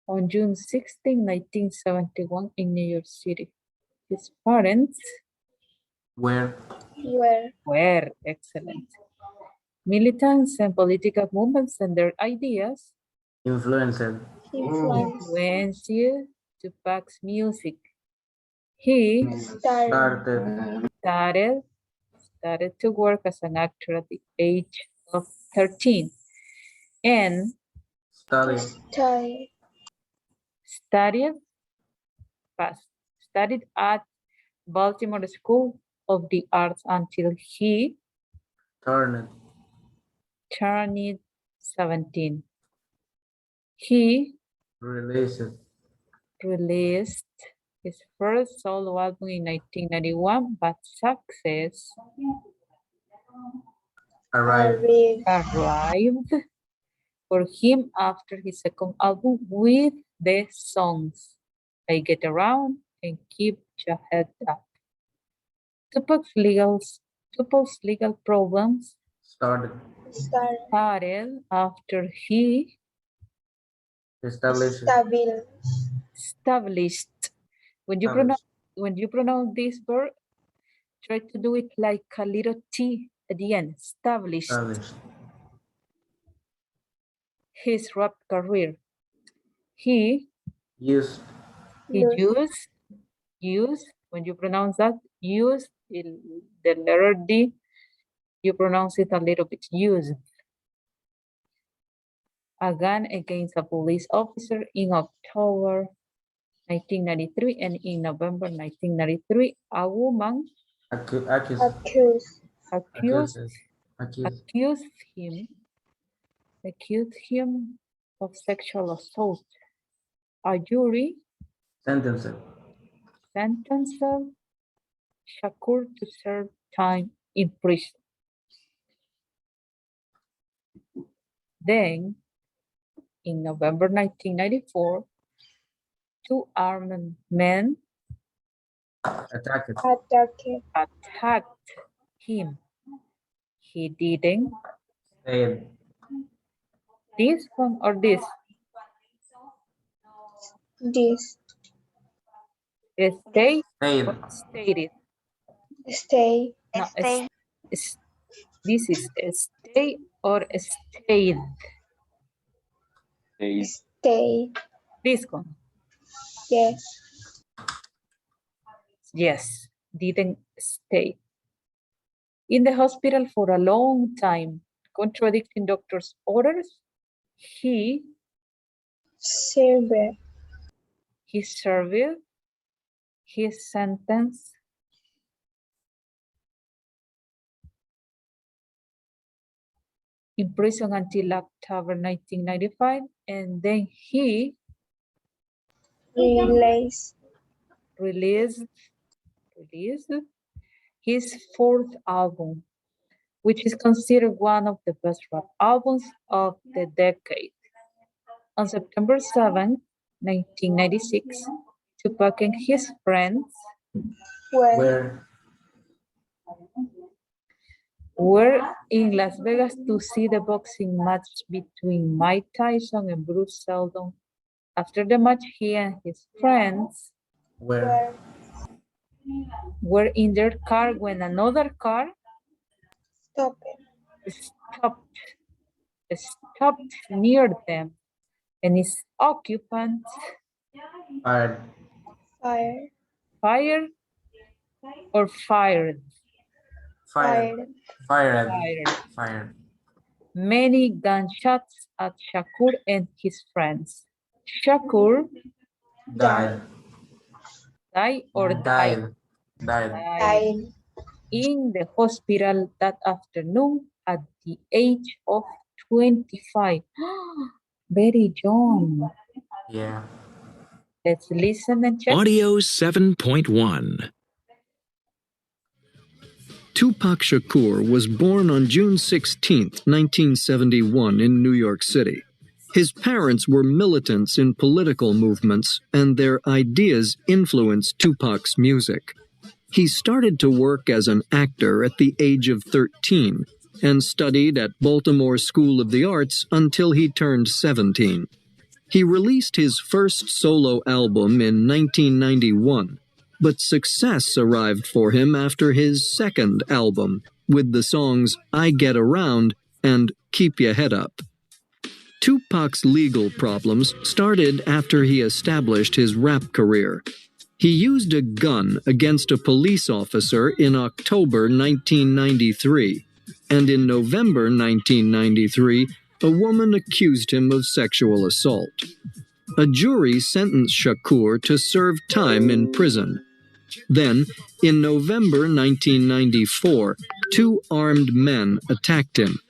On June 16, 1971 in New York City. His parents Where? were excellent militants and political movements, and their ideas influenced Tupac's music. He started to work as an actor at the age of 13 and studied at Baltimore School of the Arts until he turned 17. He released his first solo album in 1991, but success arrived for him after his second album with the songs I Get Around and Keep Your Head Up. Tupac's legal problems started after he established. When you pronounce when you pronounce this verb, try to do it like a little T at the end, established. His rap career. He Used. used, when you pronounce that, use the letter D, you pronounce it a little bit, used a gun against a police officer in October 1993, and in November 1993, a woman accused him of sexual assault. A jury sentenced Shakur to serve time in prison. Then, in November 1994, two armed men attacked him. He didn't. This one or this? This. Stay or stated? Stay. No, this is stay or stayed? Stay. This one? Yes. Yes, didn't stay. In the hospital for a long time, contradicting doctor's orders, he served his sentence in prison until October 1995, and then he released his fourth album, which is considered one of the best rap albums of the decade. On September 7, 1996, Tupac and his friends were in Las Vegas to see the boxing match between Mike Tyson and Bruce Seldon. After the match, he and his friends were in their car when another car stopped near them, and its occupants fired. Many gunshots at Shakur and his friends. Shakur died in the hospital that afternoon at the age of 25. Very young. Yeah. Let's listen and check. Audio 7.1. Tupac Shakur was born on June 16, 1971 in New York City. His parents were militants in political movements, and their ideas influenced Tupac's music. He started to work as an actor at the age of 13 and studied at Baltimore School of the Arts until he turned 17. He released his first solo album in 1991, but success arrived for him after his second album, with the songs I Get Around and Keep Ya Head Up. Tupac's legal problems started after he established his rap career. He used a gun against a police officer in October 1993, and in November 1993, a woman accused him of sexual assault. A jury sentenced Shakur to serve time in prison. Then, in November 1994, two armed men attacked him.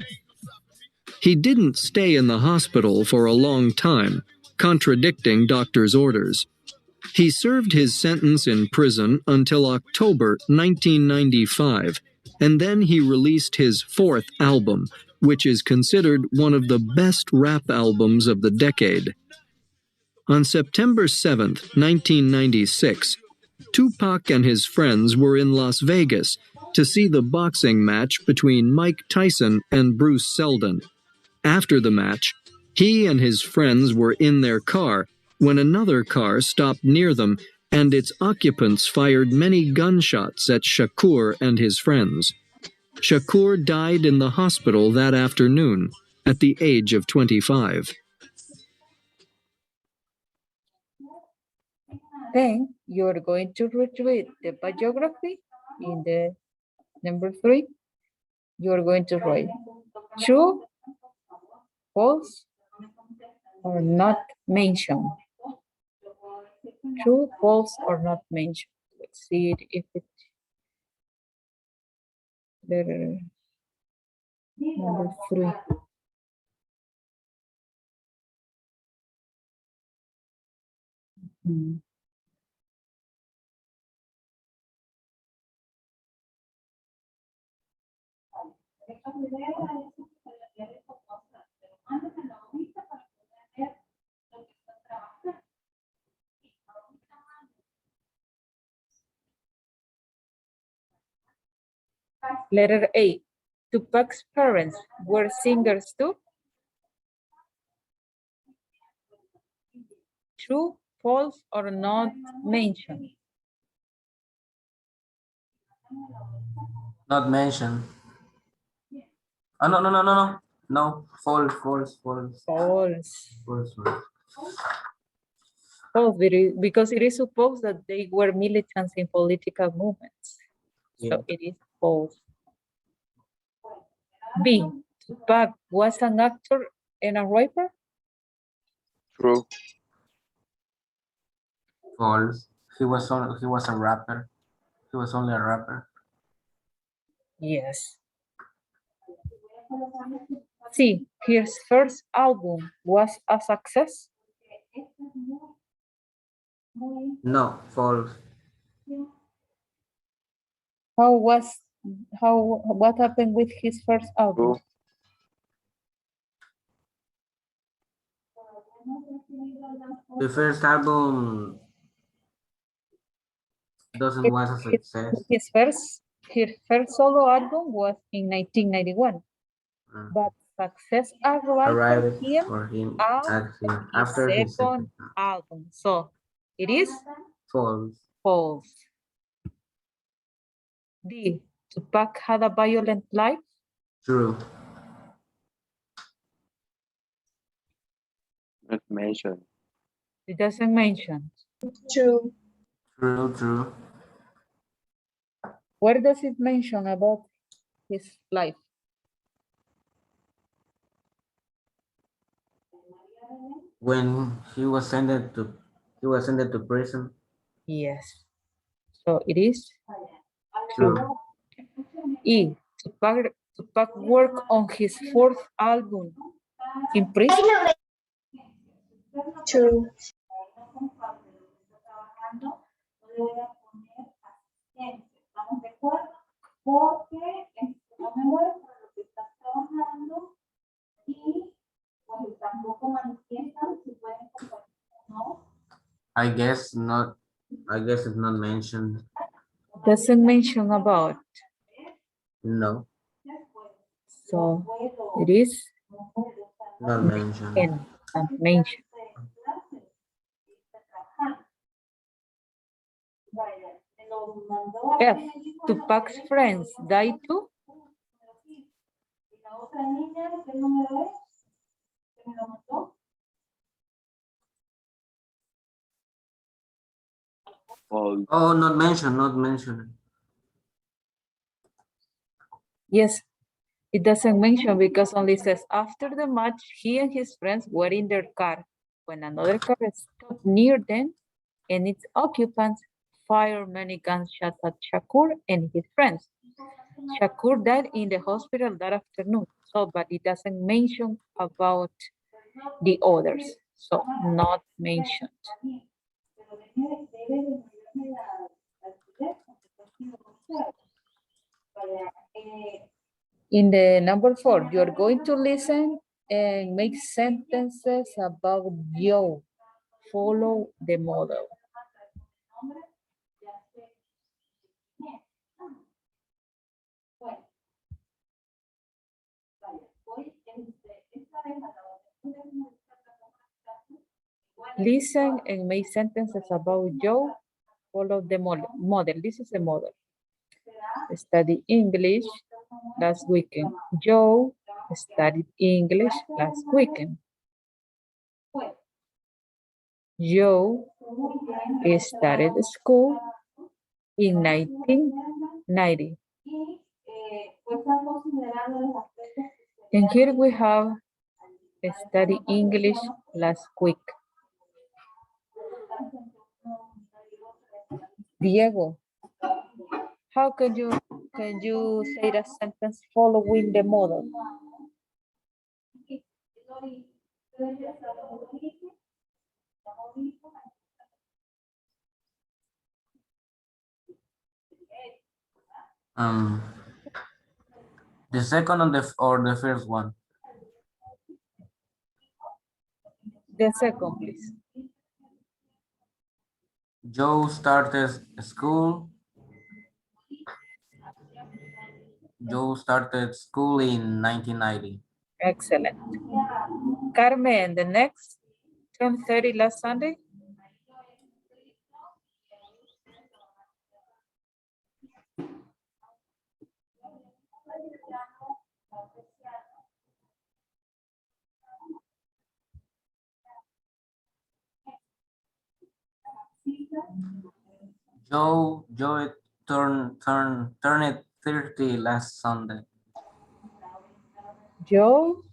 He didn't stay in the hospital for a long time, contradicting doctors' orders. He served his sentence in prison until October 1995, and then he released his fourth album, which is considered one of the best rap albums of the decade. On September 7, 1996, Tupac and his friends were in Las Vegas to see the boxing match between Mike Tyson and Bruce Seldon. After the match, he and his friends were in their car when another car stopped near them and its occupants fired many gunshots at Shakur and his friends. Shakur died in the hospital that afternoon at the age of 25. Then you're going to retrieve the biography in the number 3. You're going to write true, false, or not mentioned. True, false, or not mentioned. Let's see if it's letter number 3. Hmm. Letter A. Tupac's parents were singers too. True, false, or not mentioned. Not mentioned. Oh, no, no, no, no, no. No, false, false, false. False. False. False, because it is supposed that they were militants in political movements. Yeah. So it is false. B. Tupac was an actor and a rapper. True. False. He was a rapper. He was only a rapper. Yes. C. His first album was a success. No, false. What happened with his first album? True. The first album was a success. His first solo album was in 1991, but success arrived For him after his second album. So it is false. false. D. Tupac had a violent life. True. Not mentioned. It doesn't mention. True. True, true. Where does it mention about his life? When he was sent to prison. Yes. So it is True. E. Tupac worked on his fourth album in prison. True. I guess not. I guess it's not mentioned. Doesn't mention about. No, So it is not mentioned. and not mentioned. F. Tupac's friends died too. False. Oh, not mentioned, not mentioned. Yes, it doesn't mention because only says after the match, he and his friends were in their car when another car stopped near them and its occupants fired many gunshots at Shakur and his friends. Shakur died in the hospital that afternoon, but it doesn't mention about the others, so not mentioned. In the number 4, you're going to listen and make sentences about you. Follow the model. Listen and make sentences about Joe Follow the model. This is the model. Study English last weekend. Joe studied English last weekend. Joe started school in 1990. And here we have study English last week. Diego, how can you say the sentence following the model? The second or the first one? The second, please. Joe started school. Joe started school in 1990. Excellent. Carmen, the next turned 30 last Sunday. Joe turned 30 last Sunday. Joe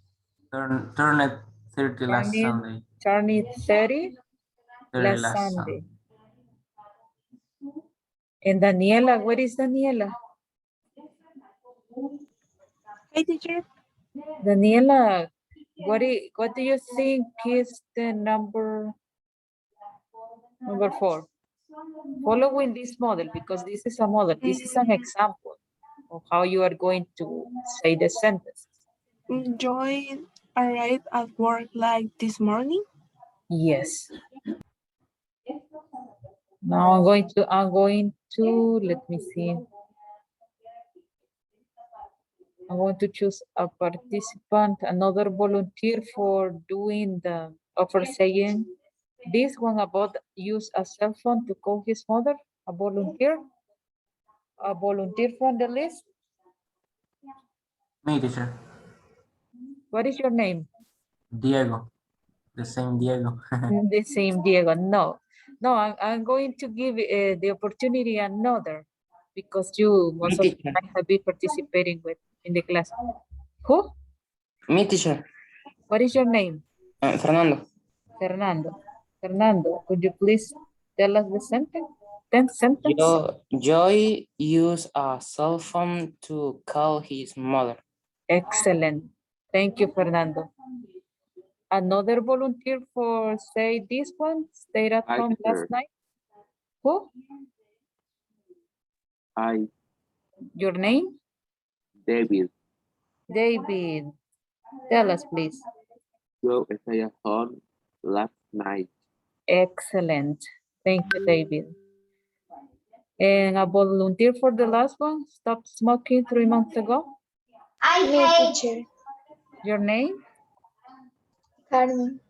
Turned 30 last Sunday. Turned 30 30 last Sunday. And Daniela, where is Daniela? Hi, teacher. Daniela, what do you think is the number 4? Following this model, because this is a model, this is an example of how you are going to say the sentence. Joy arrived at work like this morning. Yes. Now I'm going to let me see. I'm going to choose a participant, another volunteer for doing for saying this one about use a cell phone to call his mother. A volunteer from the list. Me, teacher. What is your name? Diego. The same Diego. The same Diego. No, I'm going to give the opportunity another because you most of the time have been participating in the class. Who? Me, teacher. What is your name? Fernando. Fernando, could you please tell us the sentence? 10 sentence? Joy used a cell phone to call his mother. Excellent. Thank you, Fernando. Another volunteer for say this one, stayed at home last night. Who? Hi, Your name? David. David. Tell us, please. Joe stayed at home last night. Excellent. Thank you, David. And a volunteer for the last one, stopped smoking 3 months ago. Me, teacher. Your name? Carmen.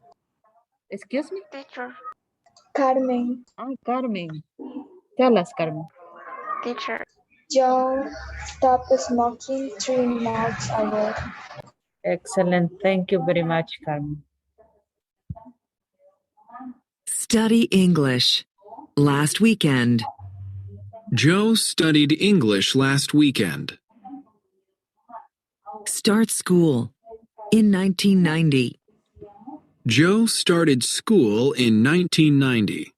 Excuse me? Teacher. Carmen. Carmen. Tell us, Carmen. Teacher. Joe stopped smoking 3 months ago. Excellent. Thank you very much, Carmen. Study English. Last weekend. Joe studied English last weekend. Start school. In 1990. Joe started school in 1990.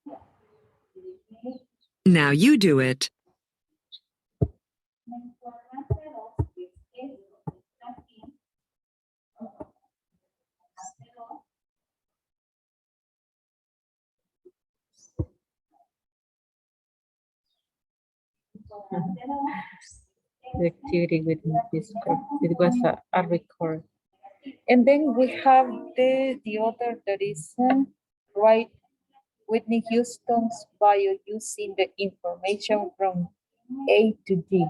Now you do it. The activity with this group. It was a record. And then we have the other that is right, Whitney Houston's bio using the information from A to D.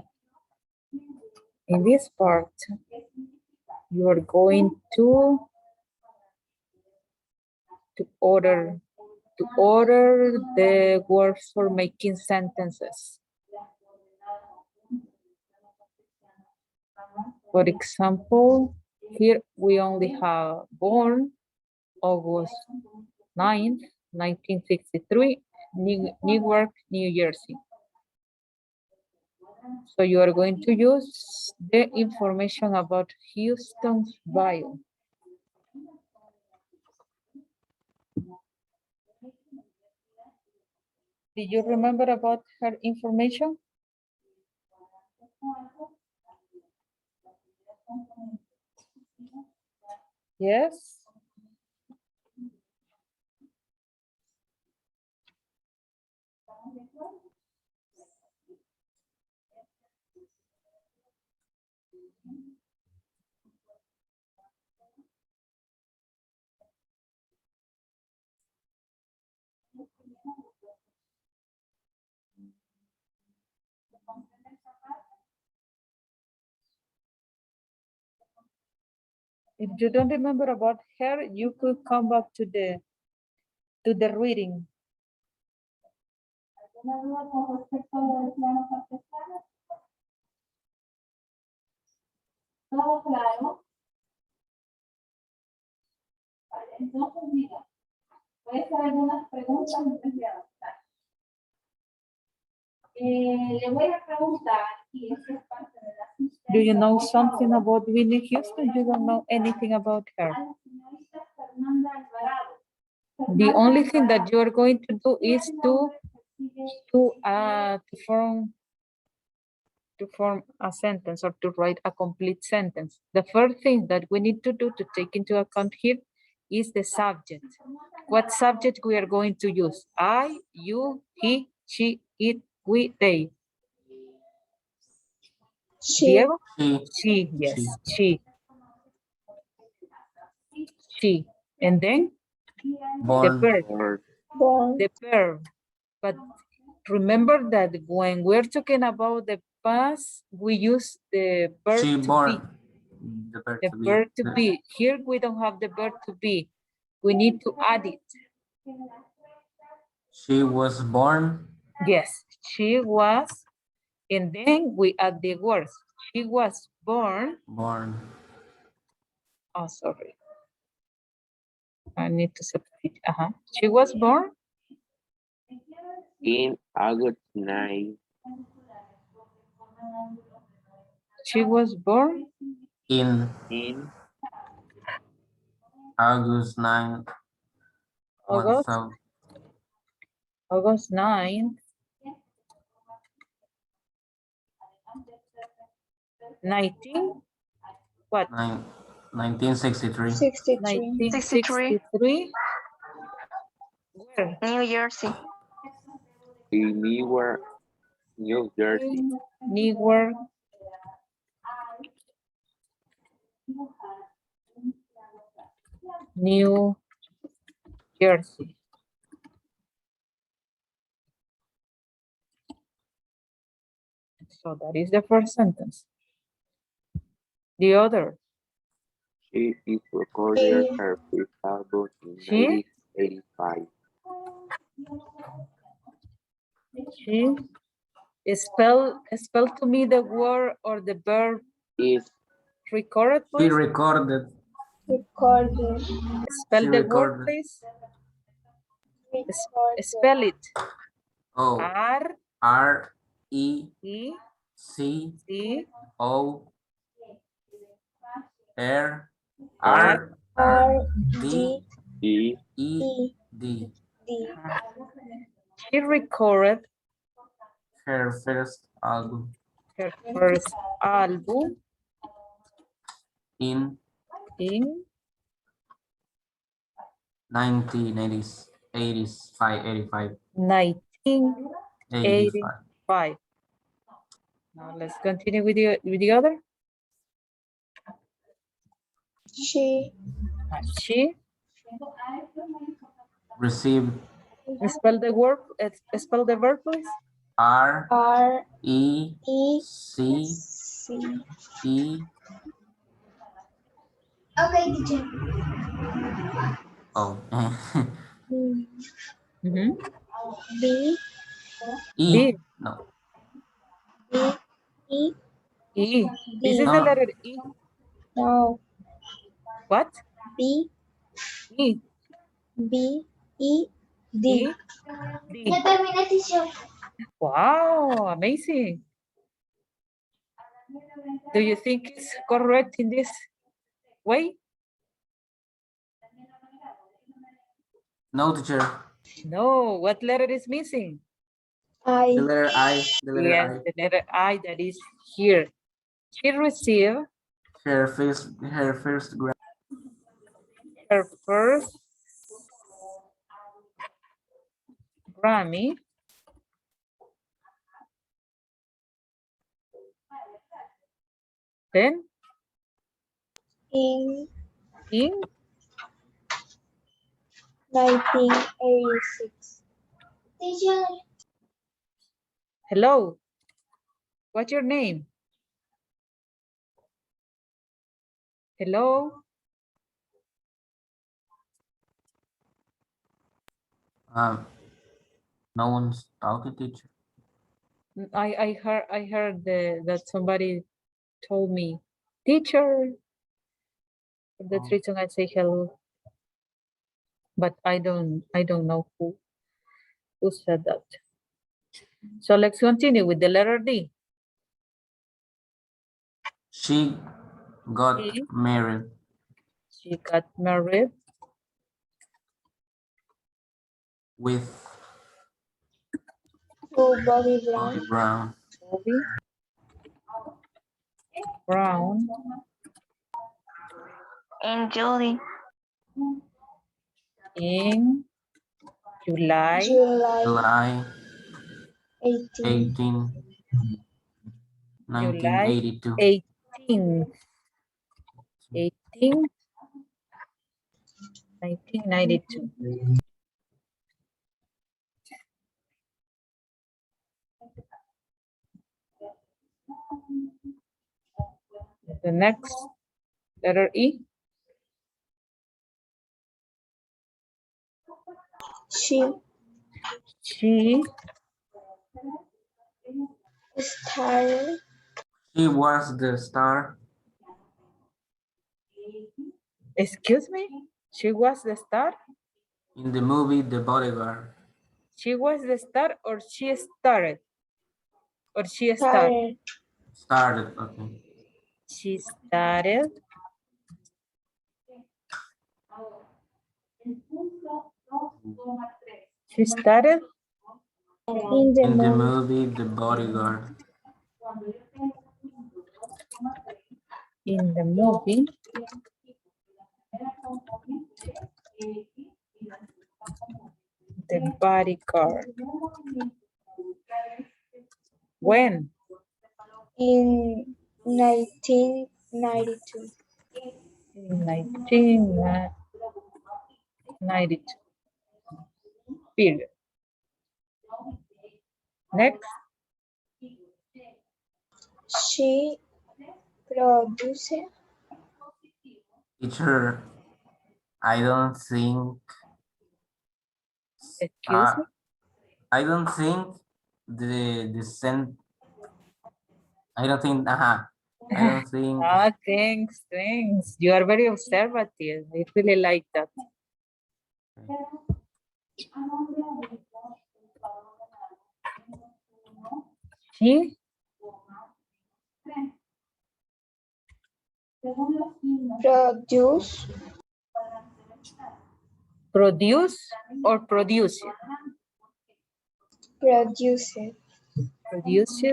In this part, you are going to order to order the words for making sentences. For example, here we only have born August 9th, 1963, Newark, New Jersey. So you are going to use the information about Houston's bio. Did you remember about her information? Yes. If you don't remember about her, you could come back to the reading. ¿Alguna duda con respecto al plano cartesiano? ¿Todo claro? Vale, entonces, mira, voy a hacer algunas preguntas antes de avanzar. Le voy a preguntar, y esto es parte de la asistencia. Do you know something about Whitney Houston? You don't know anything about her. A la señorita Fernanda Alvarado. The only thing that you are going to do is to form a sentence or to write a complete sentence. The first thing that we need to do to take into account here is the subject. What subject we are going to use? I, you, he, she, it, we, they. She. Diego? She. She, yes, she. She. And then the Born. verb. Born. The verb. But remember that when we're talking about the past, we use the verb She to born. be. The verb The to be. verb to be. Here we don't have the verb to be. We need to add it. She was born. Yes, she was. And then we add the words. She was born. Born. Oh, sorry. I need to separate. She was born in August 9, She was born In in August 9, August 1000. August 9, 19, what? 1963. 63. 1963. Where? New Jersey. in Newark, New Jersey. Newark. New Jersey. So that is the first sentence. The other. She is recorded her first album in She? 1985. She spell to me the word or the verb Is recorded, She please. recorded. Recorded. Spell She the word, recorded. please. Recorded. Spell it. O R R E E C C O R R R D D E E D. D. She recorded Her first album her first album in in 1985. 1985. Now let's continue with the other. She. She Received spell the word. Spell the verb, please. R R E E C C. E Okay, teacher. O. Mhm. B, E. B. No. B, E, E. This D. is No, the no. letter E. No, What? B, E. B, E, D. E. D. Ya terminé, teacher. Wow, amazing. Do you think it's correct in this way? No, teacher. No, what letter is missing? I, The letter I. The letter Yes, I. the letter I that is here. She received Her first grade. her first Grammy then in in 1986. Teacher, hello. What's your name? Hello. No one's talking, teacher. I heard that somebody told me, teacher. That's the reason I say hello. But I don't know who said that. So let's continue with the letter D. She got married. She got married With to Bobby Brown. Bobby Brown. Bobby Brown And Julie. in July July 18. 1982. 1992. The next letter E. She starred. She was the star Excuse me? She was the star? in the movie The Bodyguard. She was the star or she started? Or she started? Started, okay. She started. She started In In the movie The Bodyguard. in the movie The Bodyguard. When? In 1992. In 1992. Period. Next. She produced. Teacher, I don't think. Excuse me? I don't think the sent. I don't think. I don't think. Ah, thanks. You are very observative. I really like that. She produce or produce? Produced. Produce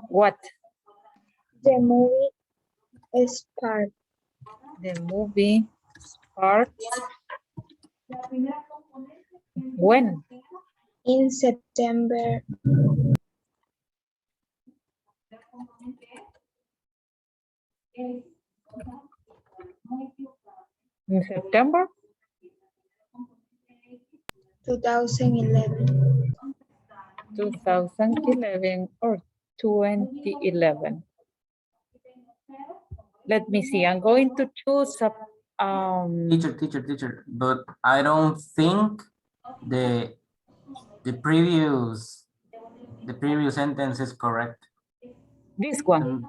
what? The movie Spark. The movie Spark. When? In September. In September 2011. 2011 or 2011. Let me see. I'm going to choose Teacher, but I don't think the previous sentence is correct. This one,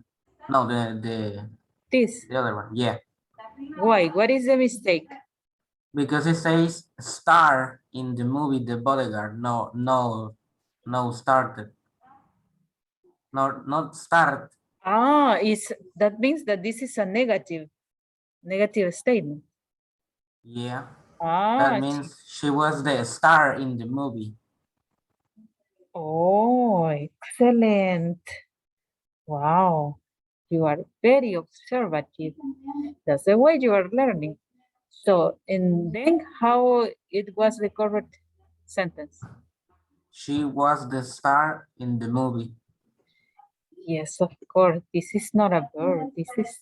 No, the this. other one. Yeah, Why? What is the mistake? because it says star in the movie The Bodyguard. No, started. Not start. Ah, that means that this is a negative statement. Yeah. Ah, That means she was the star in the movie. oh, excellent. Wow, you are very observative. That's the way you are learning. So, and then how it was the correct sentence? She was the star in the movie. Yes, of course. This is not a verb. This is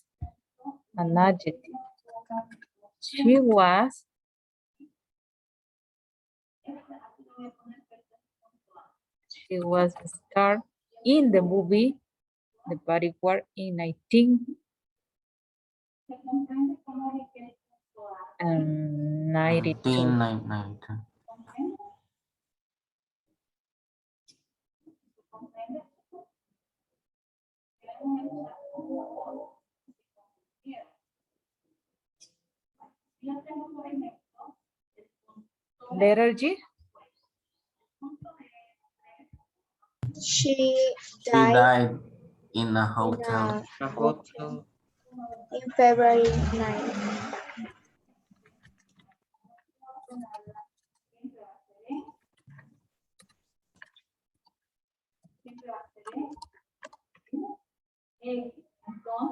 an adjective. She was the star in the movie The Bodyguard in 1992. Letter G. She She died died in a in hotel. a hotel in February 9.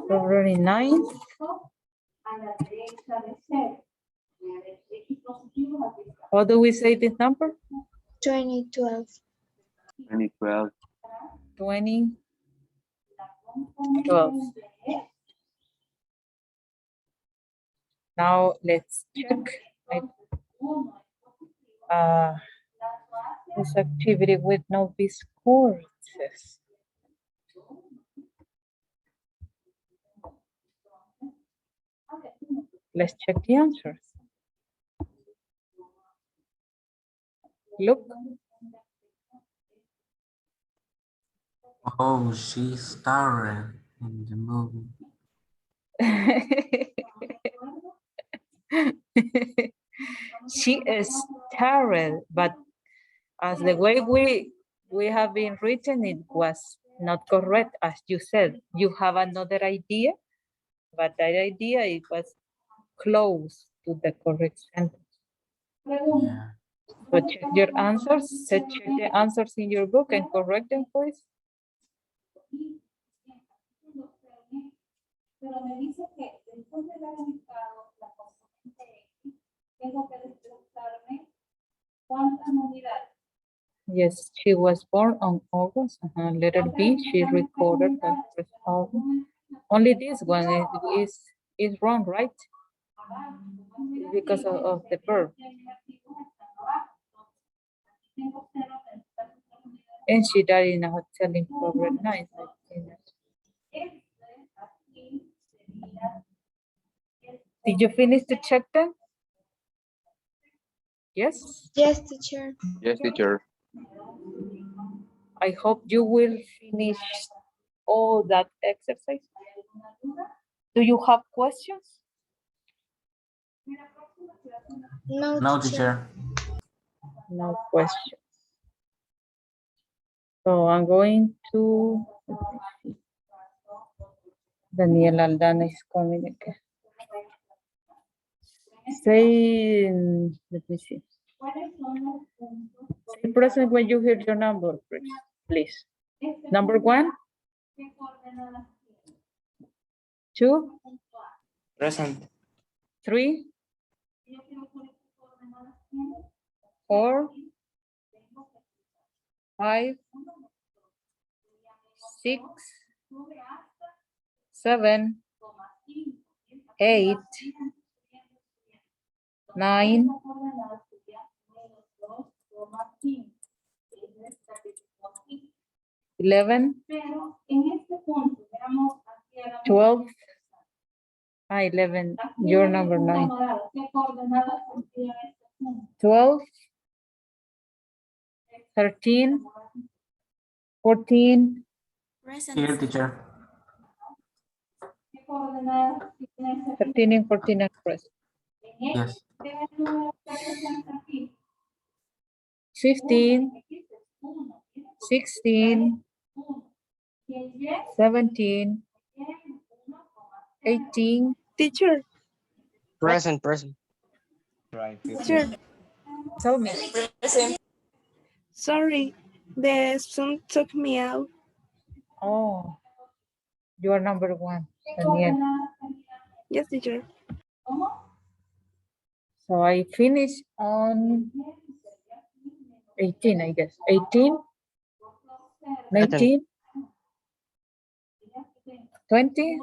February 9th. How do we say this number? 2012. 2012. 2012. Now let's check this activity with novice courses. Let's check the answers. Look. Oh, she starred in the movie. She is starred, but as the way we have been written, it was not correct, as you said. You have another idea, but that idea, it was close to the correct sentence. Yeah. So check your answers, check the answers in your book and correct them, please. Pero me dice que después de haber ubicado la componente X, tengo que desglosarme cuántas unidades. Yes, she was born on August. Letter B, she recorded her first album. Only this one is wrong, right? Because of the verb. And she died in a hotel in February 9th. Did you finish to check them? Yes? Yes, teacher. Yes, teacher. I hope you will finish all that exercise. Do you have questions? No, teacher. No questions. So I'm going to, Daniel Aldana is coming again. Say, let me see. Say present when you hear your number, please. Number 1. 2. Present. 3. 4. 5. 6. 7. 8. 9. 11. 12. 11. You're number 9. ¿Qué coordenadas tendría este punto? 12, 13, 14, Here, teacher. ¿Qué coordenadas tiene ese punto? 13 and 14 are present. Yes. ¿Qué número representa aquí? 15, 16, 17, 18. Teacher, Present. teacher, Tell me. sorry, the sun took me out. Oh, you are number 1. Daniel. Yes, teacher. So I finish on 18, I guess. 18, 19, 20,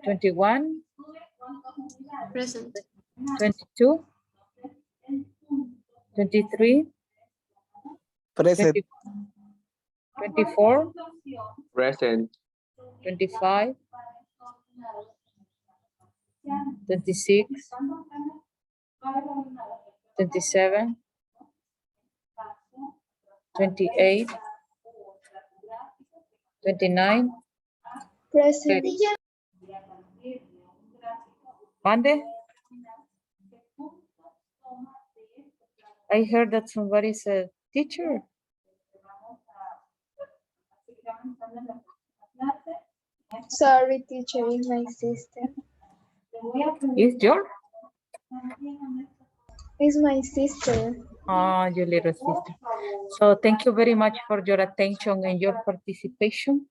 21, Present. 22, 23, Present. 24, Present. 25, 26, 27, 28, 29, Present. 30. Monday? I heard that somebody said, teacher. Sorry, teacher, is my sister. Is your? Is my sister. Oh, your little sister. So thank you very much for your attention and your participation,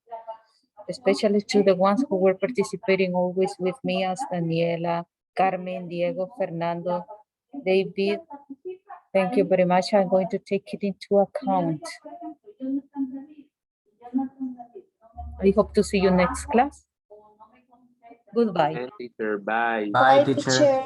especially to the ones who were participating always with me as Daniela, Carmen, Diego, Fernando, David. Thank you very much. I'm going to take it into account. I hope to see you next class. Goodbye. And teacher, bye. Bye, Bye, teacher. teacher.